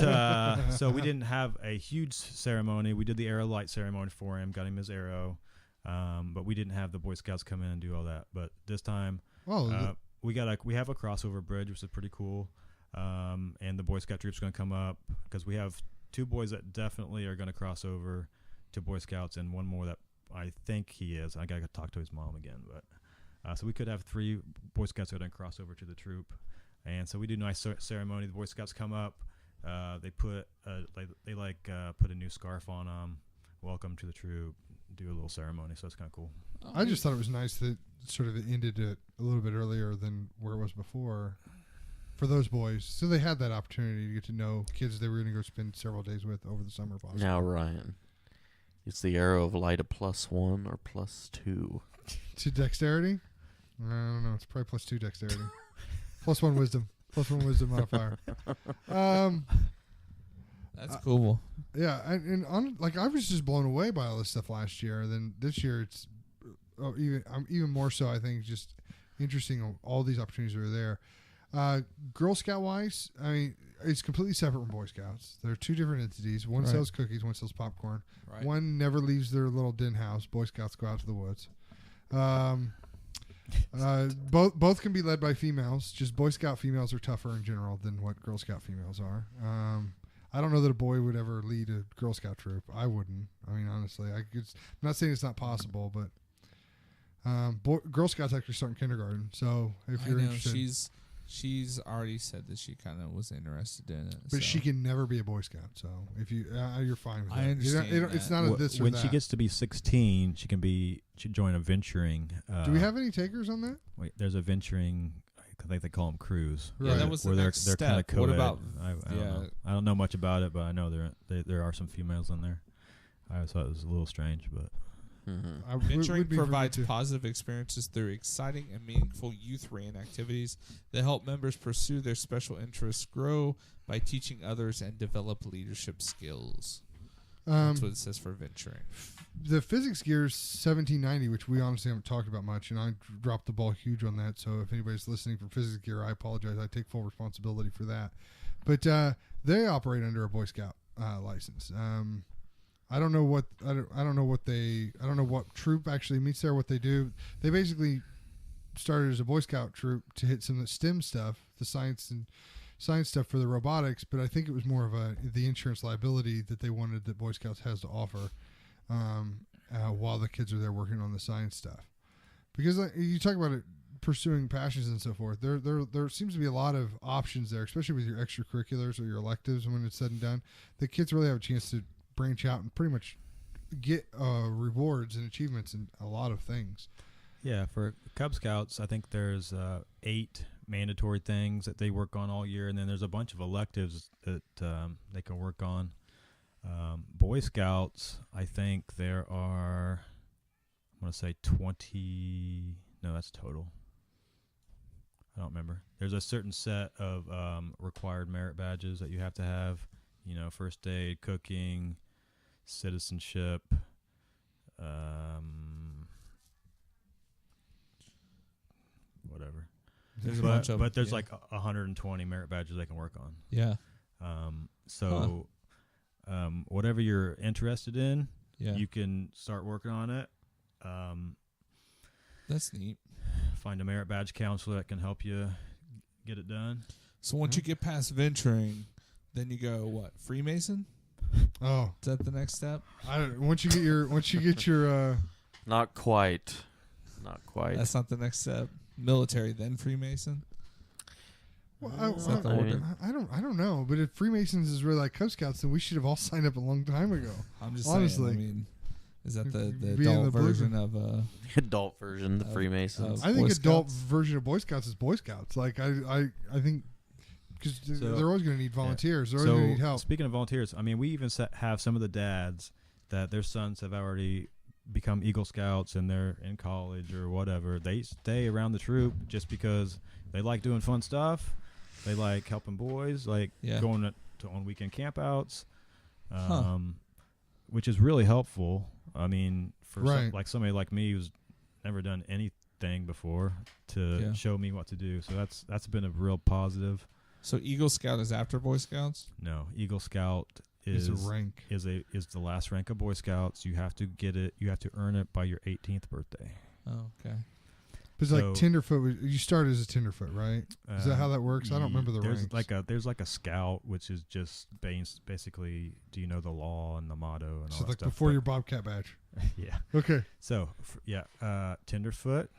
so we didn't have a huge ceremony. We did the arrow light ceremony for him, got him his arrow, but we didn't have the Boy Scouts come in and do all that. But this time, we have a crossover bridge, which is pretty cool. And the Boy Scout troop's going to come up because we have 2 boys that definitely are going to cross over to Boy Scouts, and one more that I think he is. I got to talk to his mom again, but so we could have 3 Boy Scouts that are going to cross over to the troop, and so we do a nice ceremony. The Boy Scouts come up, they put put a new scarf on them, welcome to the troop, do a little ceremony. So it's kind of cool. I just thought it was nice that sort of it ended it a little bit earlier than where it was before for those boys, so they had that opportunity to get to know kids they were going to go spend several days with over the summer. Possibly. Now, Ryan, Is the arrow of light a +1 or +2? To dexterity? I don't know. It's probably +2 dexterity. +1 wisdom. +1 wisdom modifier. That's cool. Yeah, I was just blown away by all this stuff last year. Then this year, it's even more so. I think just interesting. All these opportunities are there. Girl Scout wise, I mean, it's completely separate from Boy Scouts. They're two different entities. One sells cookies, one sells popcorn. Right. One never leaves their little den house. Boy Scouts go out to the woods. Both can be led by females. Just Boy Scout females are tougher in general than what Girl Scout females are. I don't know that a boy would ever lead a Girl Scout troop. I wouldn't. I mean, honestly, I'm not saying it's not possible, but Girl Scouts actually start in kindergarten. So if you're interested, she's already said that she kind of was interested in it. But she can never be a Boy Scout. So if you're fine with that. I understand. It's not a this or when that. she gets to be 16, she join a venturing. Do we have any takers on that? Wait, there's a venturing. I think they call them crews. Right. Yeah, that was the next they're kind of step. What about? I don't know much about it, but I know there are some females in there. I always thought it was a little strange, but Venturing provides positive experiences through exciting and meaningful youth-ran activities that help members pursue their special interests, grow by teaching others, and develop leadership skills. That's what it says for venturing. The physics gear is 1790, which we honestly haven't talked about much, and I dropped the ball huge on that. So if anybody's listening for physics gear, I apologize. I take full responsibility for that. But they operate under a Boy Scout license. I don't know what troop actually meets there. What they do, they basically started as a Boy Scout troop to hit some of the STEM stuff, the science stuff for the robotics. But I think it was more of the insurance liability that they wanted that Boy Scouts has to offer while the kids are there working on the science stuff. Because you talk about it, pursuing passions and so forth. There seems to be a lot of options there, especially with your extracurriculars or your electives. When it's said and done, the kids really have a chance to branch out and pretty much get rewards and achievements in a lot of things. Yeah, for Cub Scouts, I think there's 8 mandatory things that they work on all year, and then there's a bunch of electives that they can work on. Boy Scouts, I think there are, I'm going to say 20, no, that's total. I don't remember. There's a certain set of required merit badges that you have to have. You know, first aid, cooking, citizenship, whatever. There's a bunch of but there's like 120 merit badges they can work on. Yeah. Whatever you're interested in, Yeah. you can start working on it. That's neat. Find a merit badge counselor that can help you get it done. So once you get past venturing, then you go what? Freemason? Oh, Is that the next step? once you get your Not quite. That's not the next step. Military, then Freemason. well, Is that the order? I don't know, but if Freemasons is really like Cub Scouts, then we should have all signed up a long time ago. I'm just honestly. saying. I mean, is that the Being adult the blue- version of Adult version, the Freemasons. I think Boy adult Scouts? version of Boy Scouts is Boy Scouts. Like I think because they're always going to need volunteers. They're always going to need help. Speaking of volunteers, I mean, we even have some of the dads that their sons have already become Eagle Scouts and they're in college or whatever. They stay around the troop just because they like doing fun stuff. They like helping boys, like going on weekend campouts, which is really helpful. I mean, for somebody like me who's never done anything before to show me what to do. So that's been a real positive. So Eagle Scout is after Boy Scouts? No, Eagle Scout is a rank. Is the last rank of Boy Scouts. You have to get it. You have to earn it by your 18th birthday. Oh, okay. But it's like Tenderfoot. You started as a Tenderfoot, right? Is that how that works? I don't remember the ranks. There's like a Scout, which is just basically, do you know the law and the motto and all that like stuff. Before your Bobcat badge. Yeah. Okay. So Tenderfoot,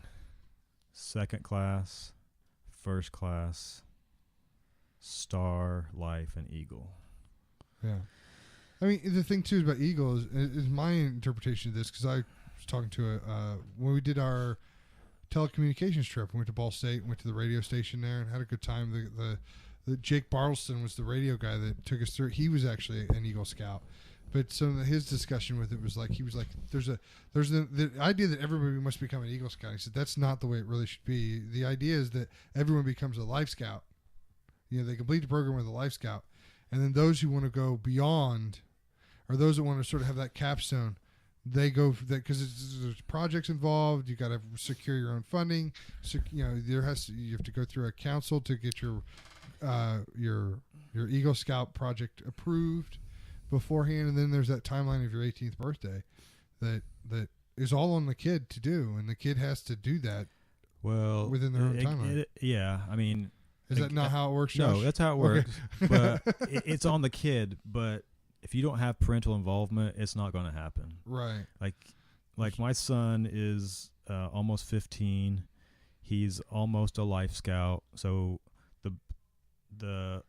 second class, first class, Star, Life, and Eagle. Yeah. I mean, the thing too about Eagle is my interpretation of this, because I was talking to when we did our telecommunications trip, we went to Ball State, went to the radio station there, and had a good time. The Jake Bartleston was the radio guy that took us through. He was actually an Eagle Scout, But his discussion with it was like, he was like, there's the idea that everybody must become an Eagle Scout. He said that's not the way it really should be. The idea is that everyone becomes a Life Scout. They complete the program with a Life Scout, and then those who want to go beyond, or those that want to sort of have that capstone, they go for that, because there's projects involved. You got to secure your own funding. So, you have to go through a council to get your Eagle Scout project approved beforehand, and then there's that timeline of your 18th birthday that is all on the kid to do, and the kid has to do that within their own timeline. Yeah, I mean, is that not how it works, Josh? No, that's how it works. But it's on the kid. But if you don't have parental involvement, it's not going to happen. Right. Like my son is almost 15. He's almost a Life Scout. So the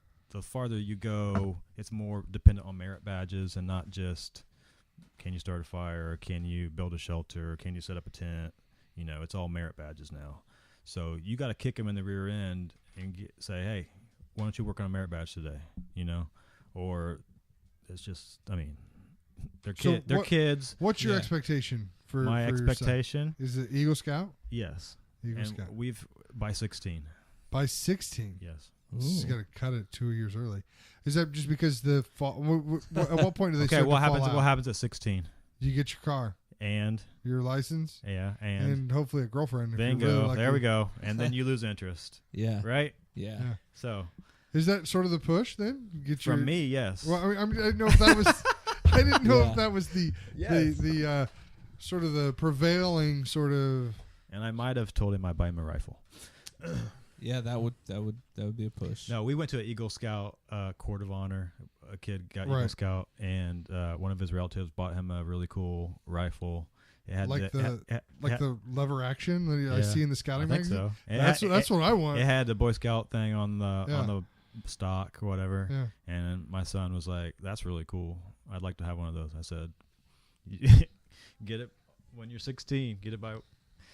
farther you go, it's more dependent on merit badges and not just can you start a fire, or can you build a shelter, or can you set up a tent. It's all merit badges now. So you got to kick them in the rear end and say, hey, why don't you work on a merit badge today? Or it's just, I mean, they're kids. What's your expectation for my for expectation? Is it Eagle Scout? Yes. Eagle Scout. We've by 16. By 16. Yes. He's got to cut it 2 years early. Is that just because the fall? At what point do they start to fall out? What happens at 16? You get your car and your license. Yeah, and hopefully a girlfriend. Bingo. Really lucky. There we go. And then you lose interest. Yeah. Right. Yeah. So. Is that sort of the push then? From me, yes. Well, I didn't know if that was. I didn't know if that was the sort of the prevailing sort of. And I might have told him I'd buy him a rifle. Yeah, that would be a push. No, we went to an Eagle Scout Court of Honor. A kid got Eagle Scout, and one of his relatives bought him a really cool rifle. It had the lever action that I see in the scouting magazine. So that's what I want. It had the Boy Scout thing on the stock or whatever. Yeah. And my son was like, "That's really cool. I'd like to have one of those." I said, "Get it when you're 16. Get it by."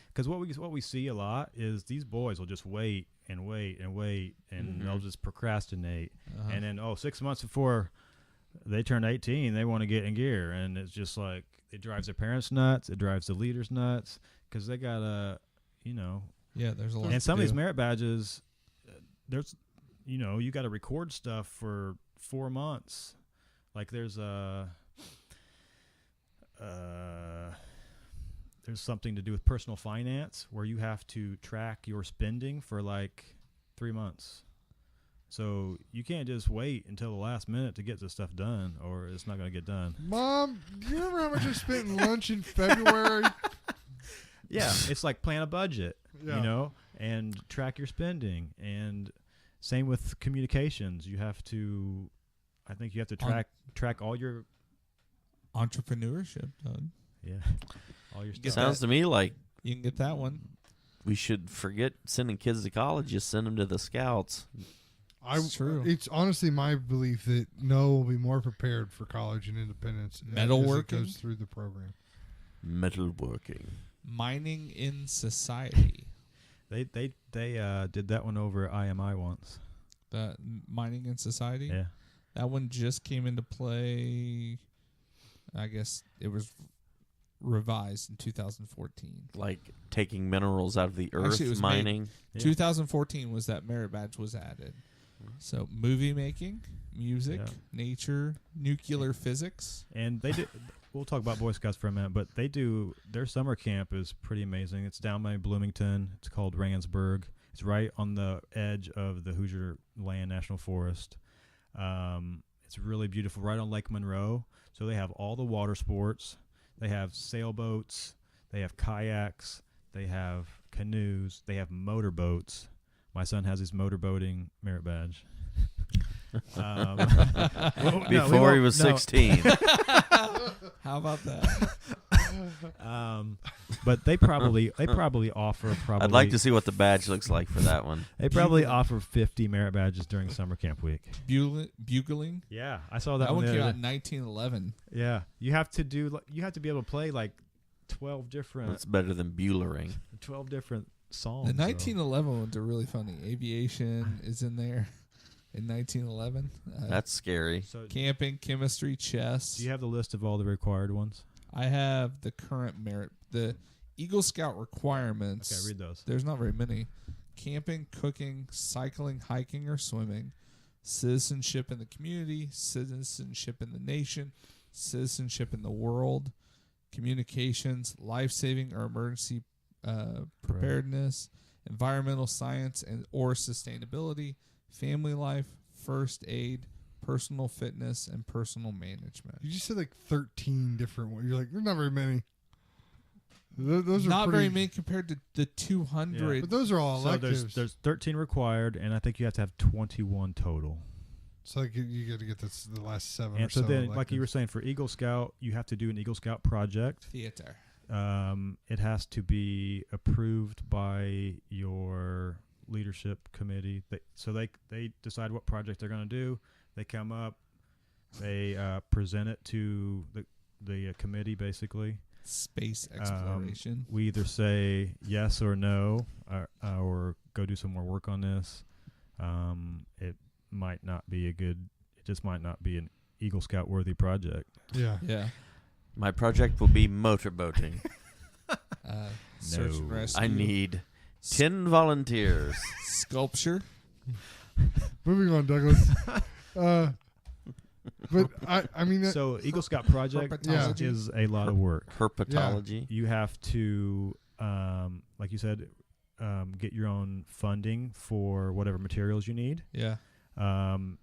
Because what we see a lot is these boys will just wait and wait and wait, and they'll just procrastinate. And then 6 months before they turn 18, they want to get in gear, and it's just like it drives their parents nuts. It drives the leaders nuts because they gotta, Yeah, there's a lot. And some of these merit badges, there's, you got to record stuff for 4 months. Like there's something to do with personal finance where you have to track your spending for like 3 months. So you can't just wait until the last minute to get this stuff done, or it's not going to get done. Mom, do you remember how much I spent in lunch in February? Yeah, it's like plan a budget, and track your spending. And same with communications. I think you have to track all your entrepreneurship, Doug. Yeah. All your stuff. Sounds to me like you can get that one. We should forget sending kids to college. Just send them to the Scouts. It's true. It's honestly my belief that Noah will be more prepared for college and independence metalworking goes through the program. Metalworking, mining in society. They did that one over at IMI once. The mining in society. Yeah, that one just came into play. I guess it was revised in 2014. Like taking minerals out of the earth. Actually, mining. 2014 was that merit badge was added. So movie making, music, nature, nuclear physics. And they did. We'll talk about Boy Scouts for a minute, but they do. Their summer camp is pretty amazing. It's down by Bloomington. It's called Randsburg. It's right on the edge of the Hoosier Land National Forest. It's really beautiful, right on Lake Monroe. So they have all the water sports. They have sailboats. They have kayaks. They have canoes. They have motorboats. My son has his motorboating merit badge. Before he was 16. How about that? But they probably offer I'd like to see what the badge looks like for that one. They probably offer 50 merit badges during summer camp week. Bugling? Yeah, I saw that. That one came out in 1911. Yeah, you have to be able to play like 12 different. That's better than Buellering. 12 different songs. The 1911 ones are really funny. Aviation is in there. in 1911. That's scary. So Camping, chemistry, chess. do you have the list of all the required ones? I have the current merit. The Eagle Scout requirements. Okay, read those. There's not very many. Camping, cooking, cycling, hiking, or swimming. Citizenship in the community. Citizenship in the nation. Citizenship in the world. Communications, life-saving or emergency preparedness. Environmental science and or sustainability. Family life. First aid. Personal fitness and personal management. You just said like 13 different ones. You're like, there's not very many. Those are not pretty, very many compared to the 200. Yeah. But those are all So electives. there's 13 required, and I think you have to have 21 total. So like you got to get the last 7 And or so. so then, electives. like you were saying, for Eagle Scout, you have to do an Eagle Scout project. Theater. It has to be approved by your leadership committee. So they decide what project they're going to do. They come up, they present it to the committee, basically. Space exploration. We either say yes or no, or go do some more work on this. It might not be it just might not be an Eagle Scout worthy project. Yeah. Yeah. My project will be motorboating. Search and rescue. I need 10 volunteers. Sculpture. Moving on, Douglas. But I mean, So Eagle Scout project Herpetology. is a lot of work. Herpetology. You have to, like you said, get your own funding for whatever materials you need. Yeah.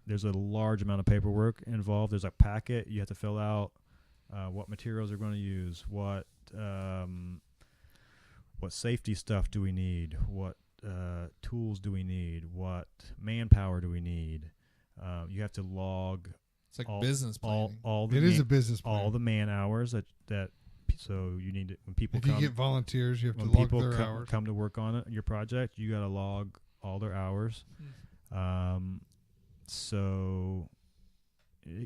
There's a large amount of paperwork involved. There's a packet you have to fill out. What materials are going to use? What safety stuff do we need? What tools do we need? What manpower do we need? You have to log. It's like business planning. all the it is a business plan. all the man hours that so you need to, when people if come, you get volunteers, you have to when log people their hours. come to work on it, your project, you got to log all their hours. So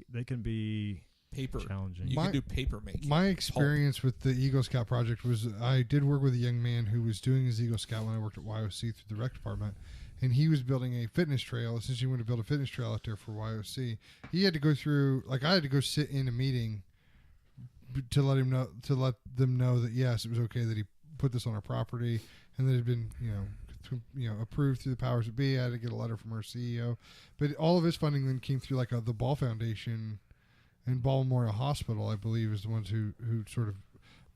they can be Paper. challenging. You can do paper making. My experience with the Eagle Scout project was I did work with a young man who was doing his Eagle Scout when I worked at YOC through the rec department, and he was building a fitness trail. Essentially, wanted to build a fitness trail out there for YOC. He had to go through, like, I had to go sit in a meeting to let them know that yes, it was okay that he put this on our property and that it had been approved through the powers that be. I had to get a letter from our CEO, but all of his funding then came through like the Ball Foundation and Ball Memorial Hospital, I believe, is the ones who sort of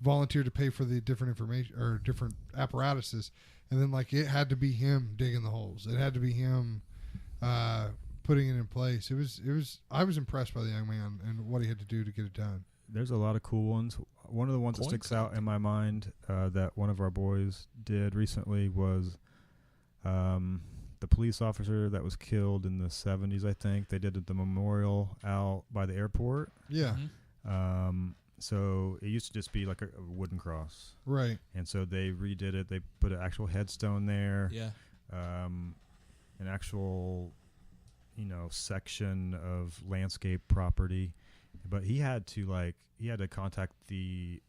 volunteered to pay for the different information or different apparatuses. And then like it had to be him digging the holes. It had to be him putting it in place. I was impressed by the young man and what he had to do to get it done. There's a lot of cool ones. One of the ones that sticks out in my mind that one of our boys did recently was the police officer that was killed in the 70s, I think. They did the memorial out by the airport. Yeah. Mm-hmm. So it used to just be like a wooden cross. Right. And so they redid it. They put an actual headstone there. Yeah. An actual, section of landscape property. But he had to contact the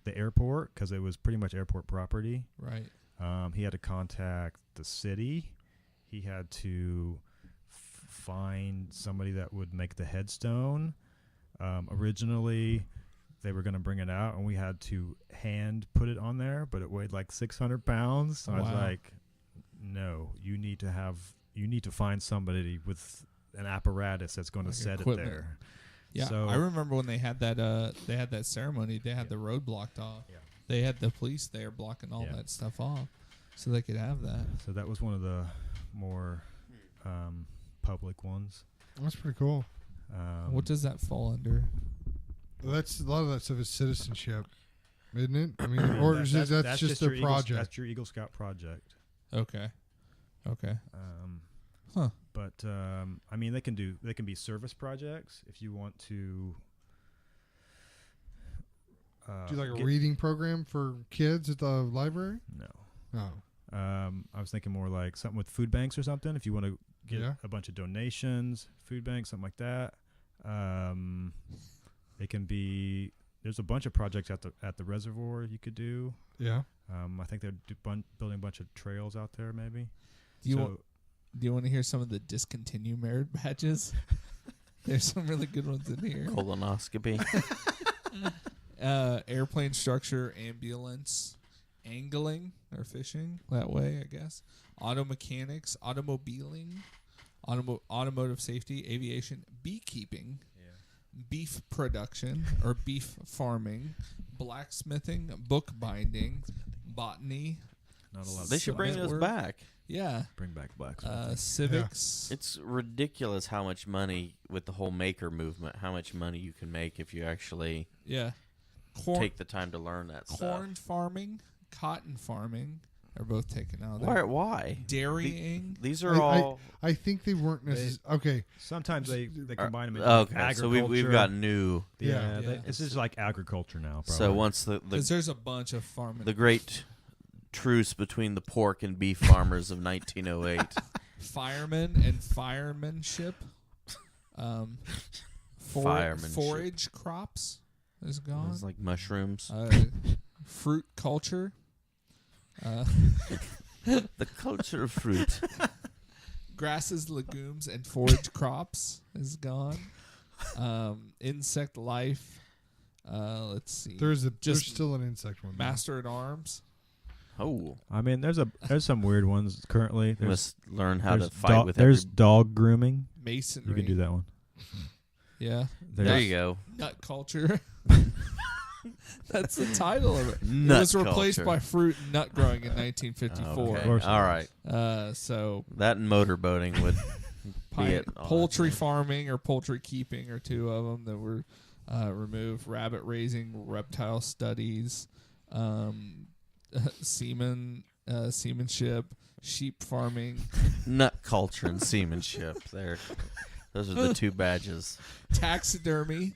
airport because it was pretty much airport property. Right. He had to contact the city. He had to find somebody that would make the headstone. Originally, they were going to bring it out, and we had to hand put it on there, but it weighed like 600 pounds. So I was like, no, you need to find somebody with an apparatus that's going to set equipment. It there. Yeah, so, I remember when they had that ceremony. They had the road blocked off. Yeah. They had the police there blocking all that stuff off, so they could have that. So that was one of the more public ones. That's pretty cool. What does that fall under? That's a lot of that stuff is citizenship, isn't it? I mean, or that's just their project. That's your Eagle Scout project. Okay. But I mean, they can be service projects if you want to. Do like a reading program for kids at the library? No. I was thinking more like something with food banks or something. If you want to get a bunch of donations, food banks, something like that. It can be. There's a bunch of projects at the reservoir you could do. Yeah. I think they're building a bunch of trails out there. Maybe. Do you want to hear some of the discontinued merit badges? There's some really good ones in here. Colonoscopy. Airplane structure, ambulance, angling or fishing that way, I guess. Auto mechanics, automobiling, automotive safety, aviation, beekeeping, beef production or beef farming, blacksmithing, bookbinding, botany. Not a lot. They should bring those back. Yeah. Bring back blacksmithing. Civics. Yeah. It's ridiculous how much money with the whole maker movement, how much money you can make if you actually take the time to learn that stuff. Corn farming, cotton farming are both taken out of there. Why? Dairying. These are all... I think they weren't necessarily... Okay. Sometimes they combine them in okay, so we've got new... Yeah. It's just like agriculture now, probably. So once because there's a bunch of farming... The great truce between the pork and beef farmers of 1908. Firemen and firemanship. Forage crops is gone. It's like mushrooms. Fruit culture. The culture of fruit. Grasses, legumes, and forage crops is gone. Insect life. Let's see. There's still an insect one. Master at arms. Oh, I mean, there's some weird ones currently. You must learn how to fight with. There's dog grooming. Masonry. You can do that one. Yeah. There you go. Nut culture. That's the title of it. Nut it was replaced culture. by fruit and nut growing in 1954. Okay. All right. So that and motorboating would be it. Poultry farming or poultry keeping are two of them that were removed. Rabbit raising, reptile studies, seamanship, sheep farming, nut culture and seamanship. Those are the two badges. Taxidermy.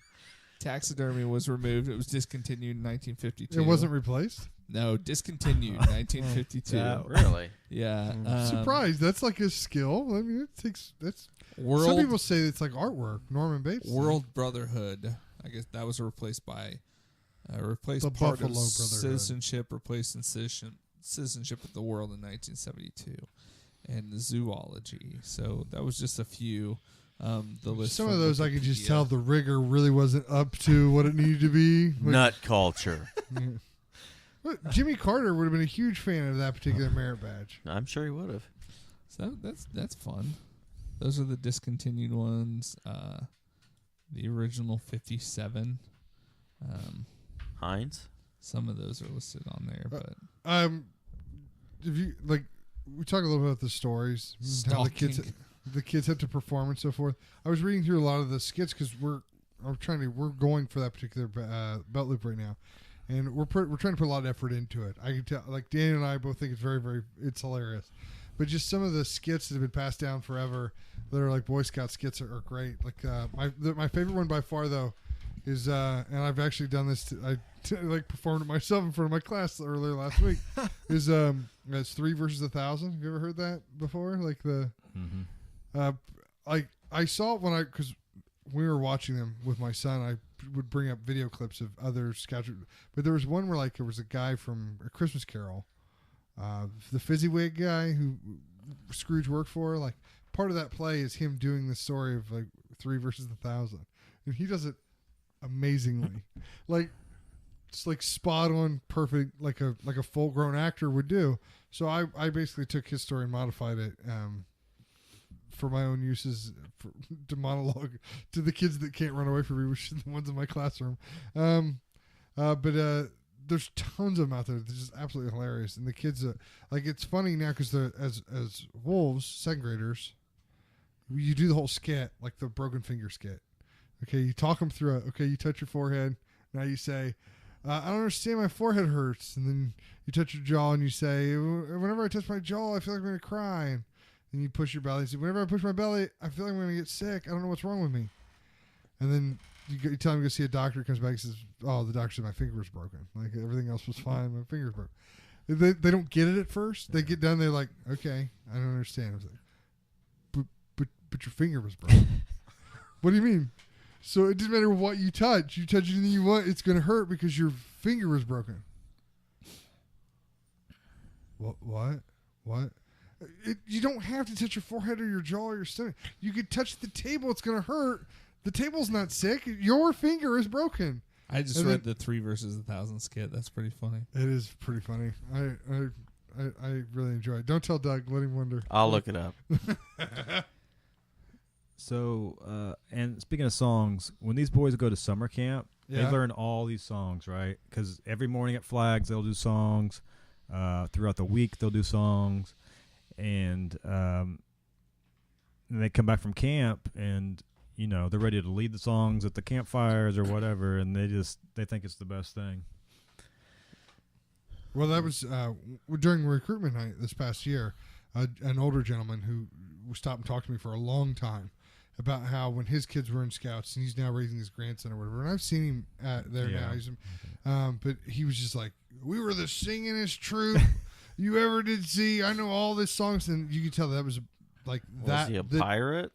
Taxidermy was removed. It was discontinued in 1952. It wasn't replaced? No, discontinued 1952. Really? Yeah. I'm surprised. That's like a skill. I mean, some people say it's like artwork. Norman Bates. World Brotherhood. I guess that was replaced by the part Buffalo of Brotherhood. citizenship, replaced citizenship with the world in 1972, and the zoology. So that was just a few. The list. Some of those I could just tell the rigor really wasn't up to what it needed to be. Like, nut culture. Jimmy Carter would have been a huge fan of that particular merit badge. I'm sure he would have. So that's fun. Those are the discontinued ones. The original 57. Heinz. Some of those are listed on there, but if you like, we talk a little bit about the stories, how the kids have to perform and so forth. I was reading through a lot of the skits because we're going for that particular belt loop right now, and we're trying to put a lot of effort into it. I can tell, like Dan and I both think it's it's hilarious, but just some of the skits that have been passed down forever that are like Boy Scout skits are great. Like my favorite one by far though is and I've actually done this. I performed it myself in front of my class earlier last week. Is it's 3 versus 1,000. Have you ever heard that before? Like the. Mm-hmm. I saw it because we were watching them with my son. I would bring up video clips of other scouts, but there was one where there was a guy from A Christmas Carol, the Fezziwig guy who Scrooge worked for. Like part of that play is him doing the story of 3 versus 1,000, and he does it amazingly, it's spot on, perfect, like a full grown actor would do. So I basically took his story and modified it. For my own uses, to monologue to the kids that can't run away from me, which are the ones in my classroom. But there's tons of them out there. They're just absolutely hilarious. And the kids, it's funny now because as wolves, second graders, you do the whole skit, like the broken finger skit. Okay, you talk them through it. Okay, you touch your forehead. Now you say, I don't understand, my forehead hurts. And then you touch your jaw and you say, whenever I touch my jaw, I feel like I'm going to cry. And you push your belly and say, whenever I push my belly, I feel like I'm going to get sick. I don't know what's wrong with me. And then you tell him to go see a doctor. He comes back and says, oh, the doctor said my finger was broken. Like everything else was fine. My finger's broken. They don't get it at first. They get done. They're like, okay, I don't understand. I was like, but your finger was broken. What do you mean? So it doesn't matter what you touch. You touch anything you want, it's going to hurt because your finger was broken. What? You don't have to touch your forehead or your jaw or your stomach. You could touch the table. It's going to hurt. The table's not sick. Your finger is broken. I just read the 3 versus 1,000 skit. That's pretty funny. It is pretty funny. I really enjoy it. Don't tell Doug. Let him wonder. I'll look it up. So, and speaking of songs, when these boys go to summer camp, they learn all these songs, right? Because every morning at Flags, they'll do songs. Throughout the week, they'll do songs. And they come back from camp, and, you know, they're ready to lead the songs at the campfires or whatever, and they think it's the best thing. Well, that was during recruitment night this past year, an older gentleman who stopped and talked to me for a long time about how when his kids were in Scouts, and he's now raising his grandson or whatever, and I've seen him there now. But he was just like, we were the singingest troop you ever did see. I know all these songs, and you could tell that was like that. Was he a pirate?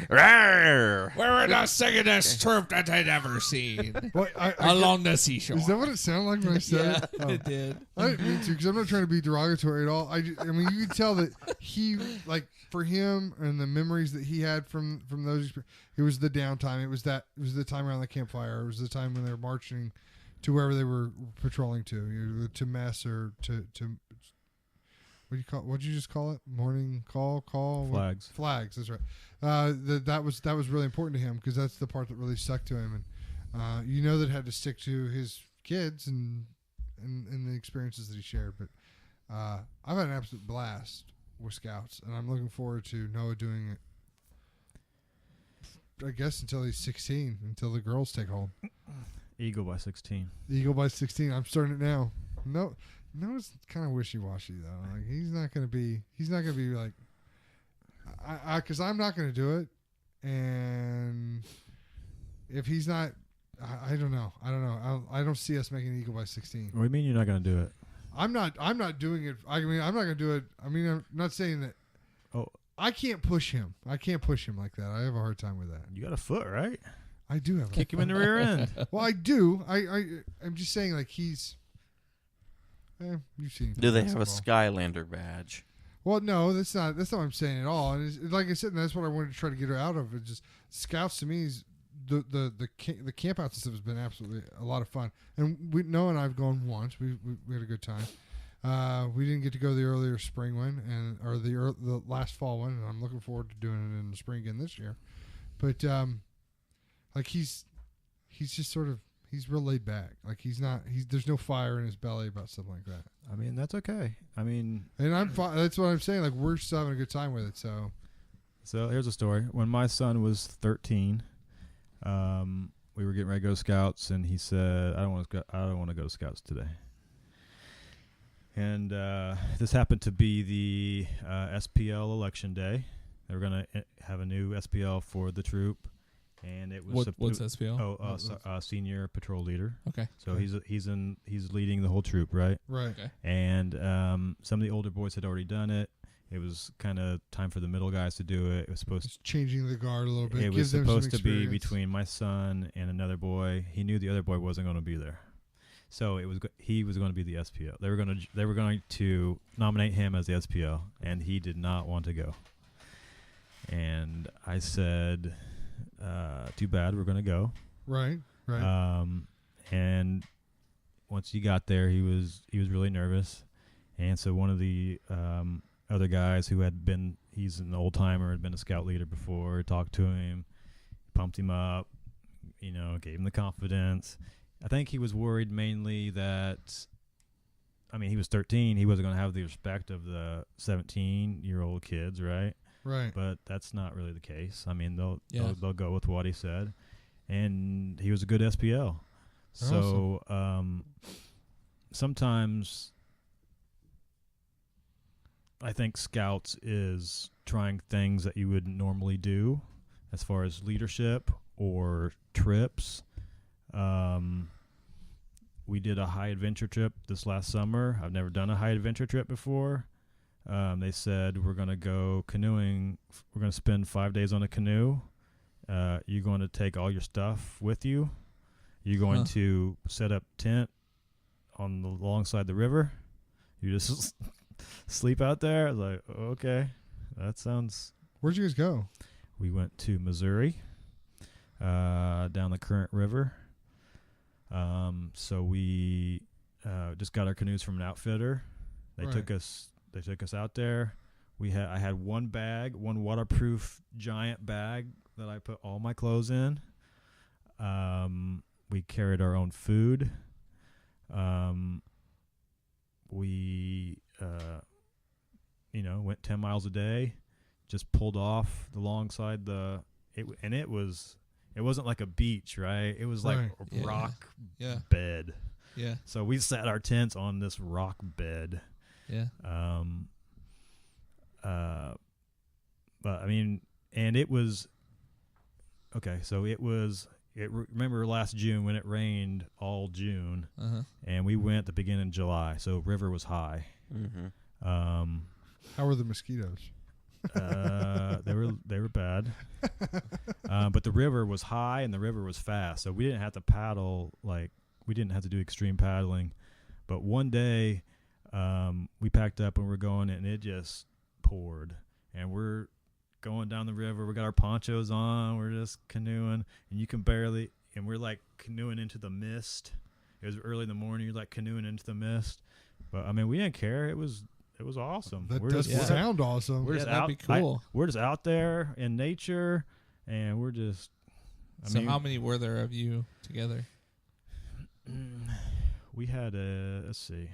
We're the singingest troop that I'd ever seen. Well, along the seashore. Is that what it sounded like when I said it? It did. I didn't mean to, because I'm not trying to be derogatory at all. I mean, you could tell that he, like, for him and the memories that he had from those, it was the downtime. It was the time around the campfire. It was the time when they were marching to wherever they were patrolling to mess or to what do you call? What did you just call it? Morning call. Flags. Flags. That's right. That was really important to him, because that's the part that really stuck to him, and you know that had to stick to his kids and the experiences that he shared. But I've had an absolute blast with Scouts, and I'm looking forward to Noah doing it. I guess until he's 16, until the girls take hold. Eagle by 16. Eagle by 16. I'm starting it now. No, it's kind of wishy-washy though. Like he's not gonna be like, because I'm not gonna do it, and if he's not, I don't know. I don't see us making Eagle by 16. What do you mean you're not gonna do it? I'm not doing it. I mean, I'm not gonna do it. I mean, I'm not saying that. Oh, I can't push him. I can't push him like that. I have a hard time with that. You got a foot, right? I do have. Kick him in the rear end. Well, I do. I'm just saying, like he's. You've seen. Do they have a Skylander badge? Well, no, that's not what I'm saying at all. And like I said, and that's what I wanted to try to get her out of. It's just Scouts to me is the camp out stuff has been absolutely a lot of fun. And Noah and I've gone once. We had a good time. We didn't get to go the earlier spring one or the last fall one, and I'm looking forward to doing it in the spring again this year. But like he's just sort of. He's real laid back. Like there's no fire in his belly about something like that. I mean, that's okay. I mean, and I'm fine. That's what I'm saying. Like we're still having a good time with it. So here's a story. When my son was 13, we were getting ready to go to Scouts, and he said, "I don't want to go to Scouts today." And this happened to be the SPL election day. They were going to have a new SPL for the troop. And it was what's SPL? Senior patrol leader. Okay. So he's leading the whole troop, right? Right. Okay. And some of the older boys had already done it. It was kind of time for the middle guys to do it. It was supposed changing the guard a little bit. It was supposed to be between my son and another boy. He knew the other boy wasn't going to be there, so he was going to be the SPL. They were going to nominate him as the SPL, and he did not want to go. And I said, too bad, we're going to go. Right. And once he got there, he was really nervous. And so one of the other guys he's an old timer, had been a scout leader before, talked to him, pumped him up, gave him the confidence. I think he was worried mainly that, he was 13. He wasn't going to have the respect of the 17-year-old kids, right? Right. But that's not really the case. They'll go with what he said. And he was a good SPL. So sometimes I think Scouts is trying things that you wouldn't normally do as far as leadership or trips. We did a high adventure trip this last summer. I've never done a high adventure trip before. They said, we're going to go canoeing. We're going to spend 5 days on a canoe. You're going to take all your stuff with you. You're going to set up tent alongside the river. You just sleep out there? I was like, okay, that sounds... Where'd you guys go? We went to Missouri, down the Current River. So we just got our canoes from an outfitter. They took us out there. I had one waterproof giant bag that I put all my clothes in. We carried our own food. We went 10 miles a day, just pulled off alongside it wasn't like a beach, right? It was like a rock bed. Yeah. So we set our tents on this rock bed. Yeah. But I mean, and it was okay. So remember last June when it rained all June, and we went at the beginning of July. So river was high. Mm-hmm. How were the mosquitoes? They were bad. But the river was high and the river was fast, so we didn't have to paddle, like we didn't have to do extreme paddling. But one day, we packed up and we're going, and it just poured, and we're going down the river. We got our ponchos on. We're just canoeing, and you can barely, and we're like canoeing into the mist. It was early in the morning. You're like canoeing into the mist, but I mean, we didn't care. It was awesome. That does sound awesome. That'd be cool. We're just out there in nature, and we're just. How many were there of you together? We had let's see.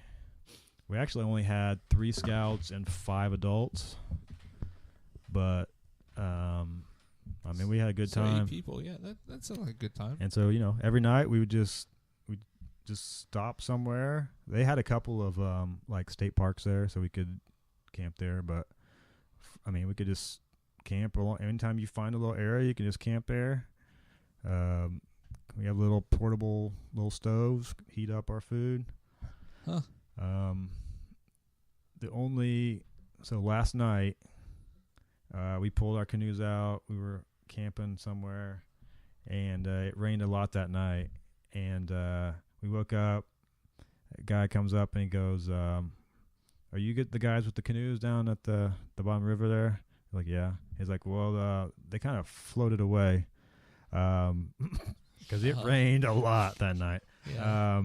We actually only had 3 scouts and 5 adults, but I mean, we had a good time. 8 people, yeah, that sounds like a good time. And so every night we would just stop somewhere. They had a couple of like state parks there, so we could camp there. But I mean, we could just camp anytime you find a little area, you can just camp there. We have little portable stoves, heat up our food. Huh. So last night, we pulled our canoes out. We were camping somewhere, and it rained a lot that night. And we woke up. A guy comes up and he goes, "Are you the guys with the canoes down at the bottom river there?" We're like, yeah. He's like, well, they kind of floated away, because it rained a lot that night. Yeah.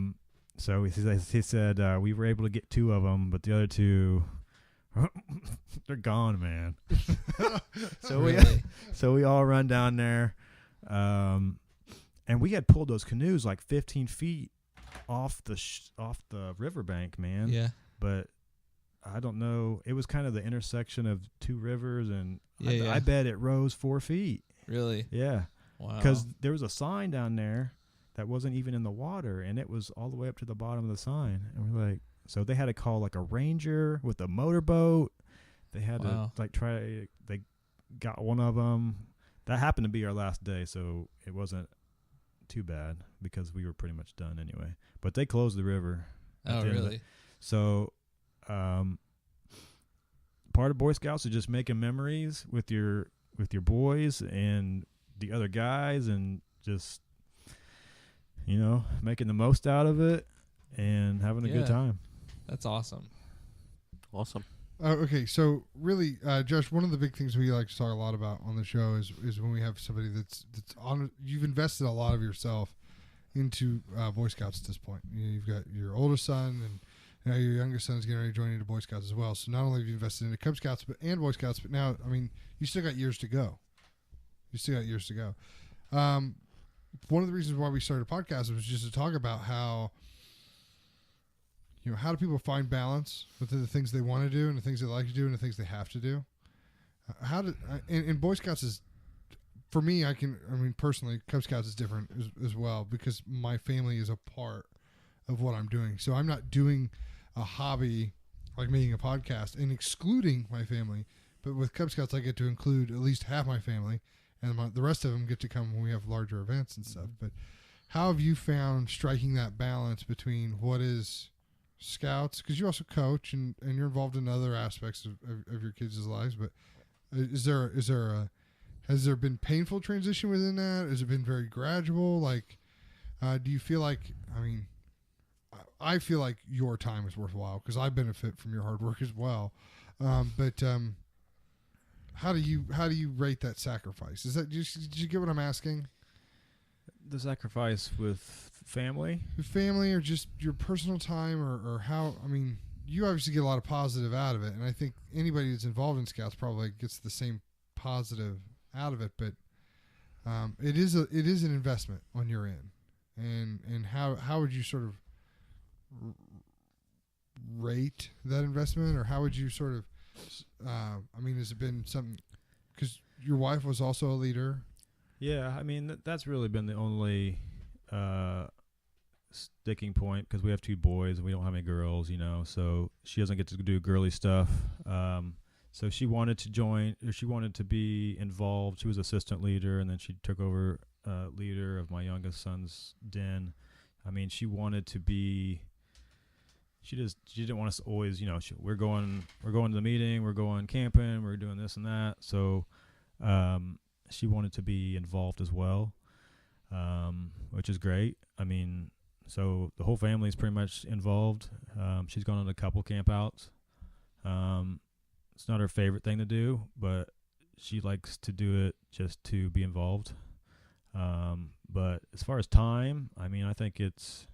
So he said we were able to get 2 of them, but the other 2, they're gone, man. So we all run down there, and we had pulled those canoes like 15 feet off the riverbank, man. Yeah. But I don't know. It was kind of the intersection of 2 rivers, and yeah, I bet it rose 4 feet. Really? Yeah. Wow. Because there was a sign down there that wasn't even in the water, and it was all the way up to the bottom of the sign. And we're like, so they had to call like a ranger with a motorboat. They had to they got one of them. That happened to be our last day, so it wasn't too bad because we were pretty much done anyway. But they closed the river. Oh, really? So, part of Boy Scouts is just making memories with your boys and the other guys, and just making the most out of it and having a good time. That's awesome. Awesome. Okay, so really, Josh, one of the big things we like to talk a lot about on the show is when we have somebody that's on. You've invested a lot of yourself into Boy Scouts at this point. You've got your oldest son, and now your youngest son is getting ready to join into Boy Scouts as well. So not only have you invested into Cub Scouts and Boy Scouts, but now, I mean, you still got years to go. One of the reasons why we started a podcast was just to talk about how do people find balance within the things they want to do and the things they like to do and the things they have to do. And Boy Scouts is, for me, personally, Cub Scouts is different as well, because my family is a part of what I'm doing. So I'm not doing a hobby like making a podcast and excluding my family, but with Cub Scouts I get to include at least half my family, and the rest of them get to come when we have larger events and stuff. But how have you found striking that balance between what is Scouts, because you also coach and you're involved in other aspects of your kids' lives, but has there been painful transition within that? Has it been very gradual? Like, do you feel like, I feel like your time is worthwhile because I benefit from your hard work as well. But how do you rate that sacrifice? Is that did you get what I'm asking? The sacrifice with family? With family, or just your personal time, or how? I mean, you obviously get a lot of positive out of it, and I think anybody that's involved in Scouts probably gets the same positive out of it. But it is an investment on your end, and how would you sort of rate that investment, or how would you sort of? I mean, has it been something? Because your wife was also a leader. Yeah, I mean, that's really been the only sticking point because we have 2 boys and we don't have any girls, so she doesn't get to do girly stuff. So she wanted to join, or she wanted to be involved. She was assistant leader, and then she took over leader of my youngest son's den. I mean, she wanted to be. She didn't want us to always, we're going to the meeting, we're going camping, we're doing this and that. So she wanted to be involved as well, which is great. I mean, so the whole family is pretty much involved. She's gone on a couple campouts. It's not her favorite thing to do, but she likes to do it just to be involved. But as far as time, I mean, I think it's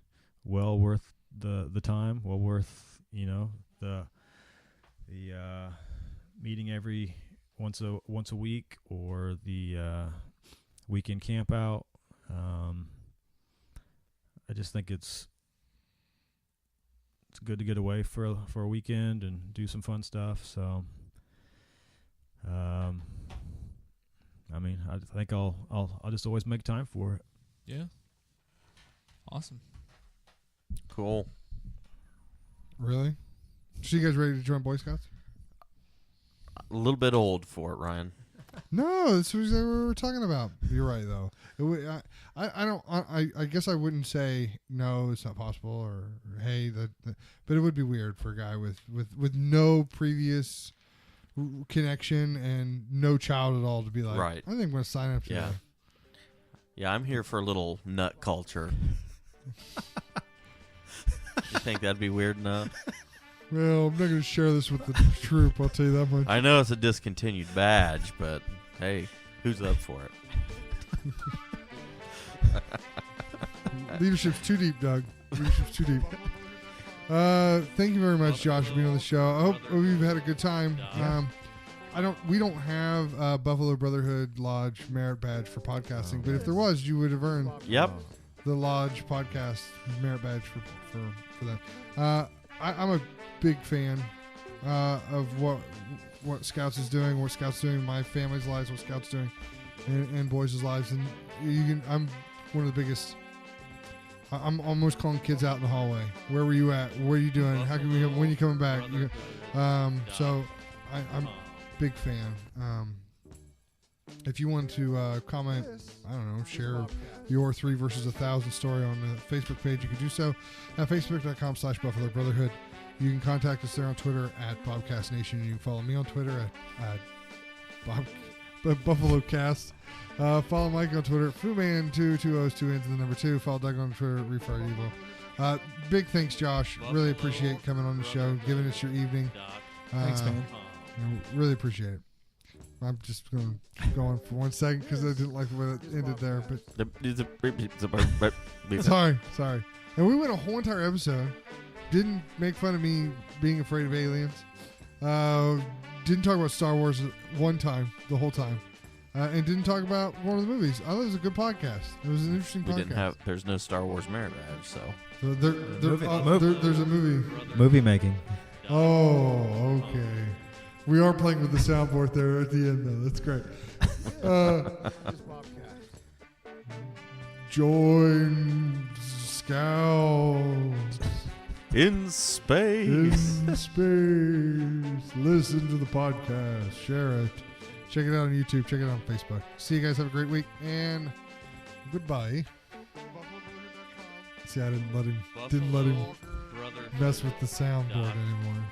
well worth the time, well worth the meeting every once a week, or the weekend camp out. I just think it's good to get away for a weekend and do some fun stuff. So I mean, I think I'll just always make time for it. Yeah. Awesome. Cool. Really? So you guys ready to join Boy Scouts? A little bit old for it, Ryan. No, that's what we were talking about. You're right, though. I guess I wouldn't say no, it's not possible, or hey, but it would be weird for a guy with no previous connection and no child at all to be like, right. I think I'm going to sign up today. Yeah, I'm here for a little nut culture. You think that'd be weird enough? Well, I'm not going to share this with the troop, I'll tell you that much. I know it's a discontinued badge, but hey, who's up for it? Leadership's too deep, Doug. Leadership's too deep. Thank you very much, Josh, for being on the show. I hope you've had a good time. We don't have Buffalo Brotherhood Lodge merit badge for podcasting, but if there was, you would have earned the Lodge podcast merit badge for that. I'm a big fan of what Scouts is doing, what Scouts doing in my family's lives, what Scouts doing and boys' lives, and I'm one of the biggest. I'm almost calling kids out in the hallway. Where were you at? What are you doing? How can we? When are you coming back? So I'm a big fan. If you want to comment, I don't know, share your 3 versus 1,000 story on the Facebook page, you can do so at facebook.com/Buffalo Brotherhood. You can contact us there on Twitter at BOBcast Nation. You can follow me on Twitter at BuffaloCast. Follow Mike on Twitter at FuMan2, 2 O's, 2 N's, and the number 2. Follow Doug on Twitter at Refire Evil. Big thanks, Josh. Really appreciate coming on the show, giving us your evening. Thanks, man. Really appreciate it. I'm just going to go on for 1 second because I didn't like the way that ended there. But sorry. And we went a whole entire episode. Didn't make fun of me being afraid of aliens. Didn't talk about Star Wars one time, the whole time. And didn't talk about one of the movies. I thought it was a good podcast. It was an interesting podcast. There's no Star Wars merit badge, so. There's a movie. Movie making. Oh, okay. We are playing with the soundboard there at the end, though. That's great. Join Scouts. In space. Listen to the podcast. Share it. Check it out on YouTube. Check it out on Facebook. See you guys. Have a great week. And goodbye. See, I didn't let him mess with the soundboard anymore.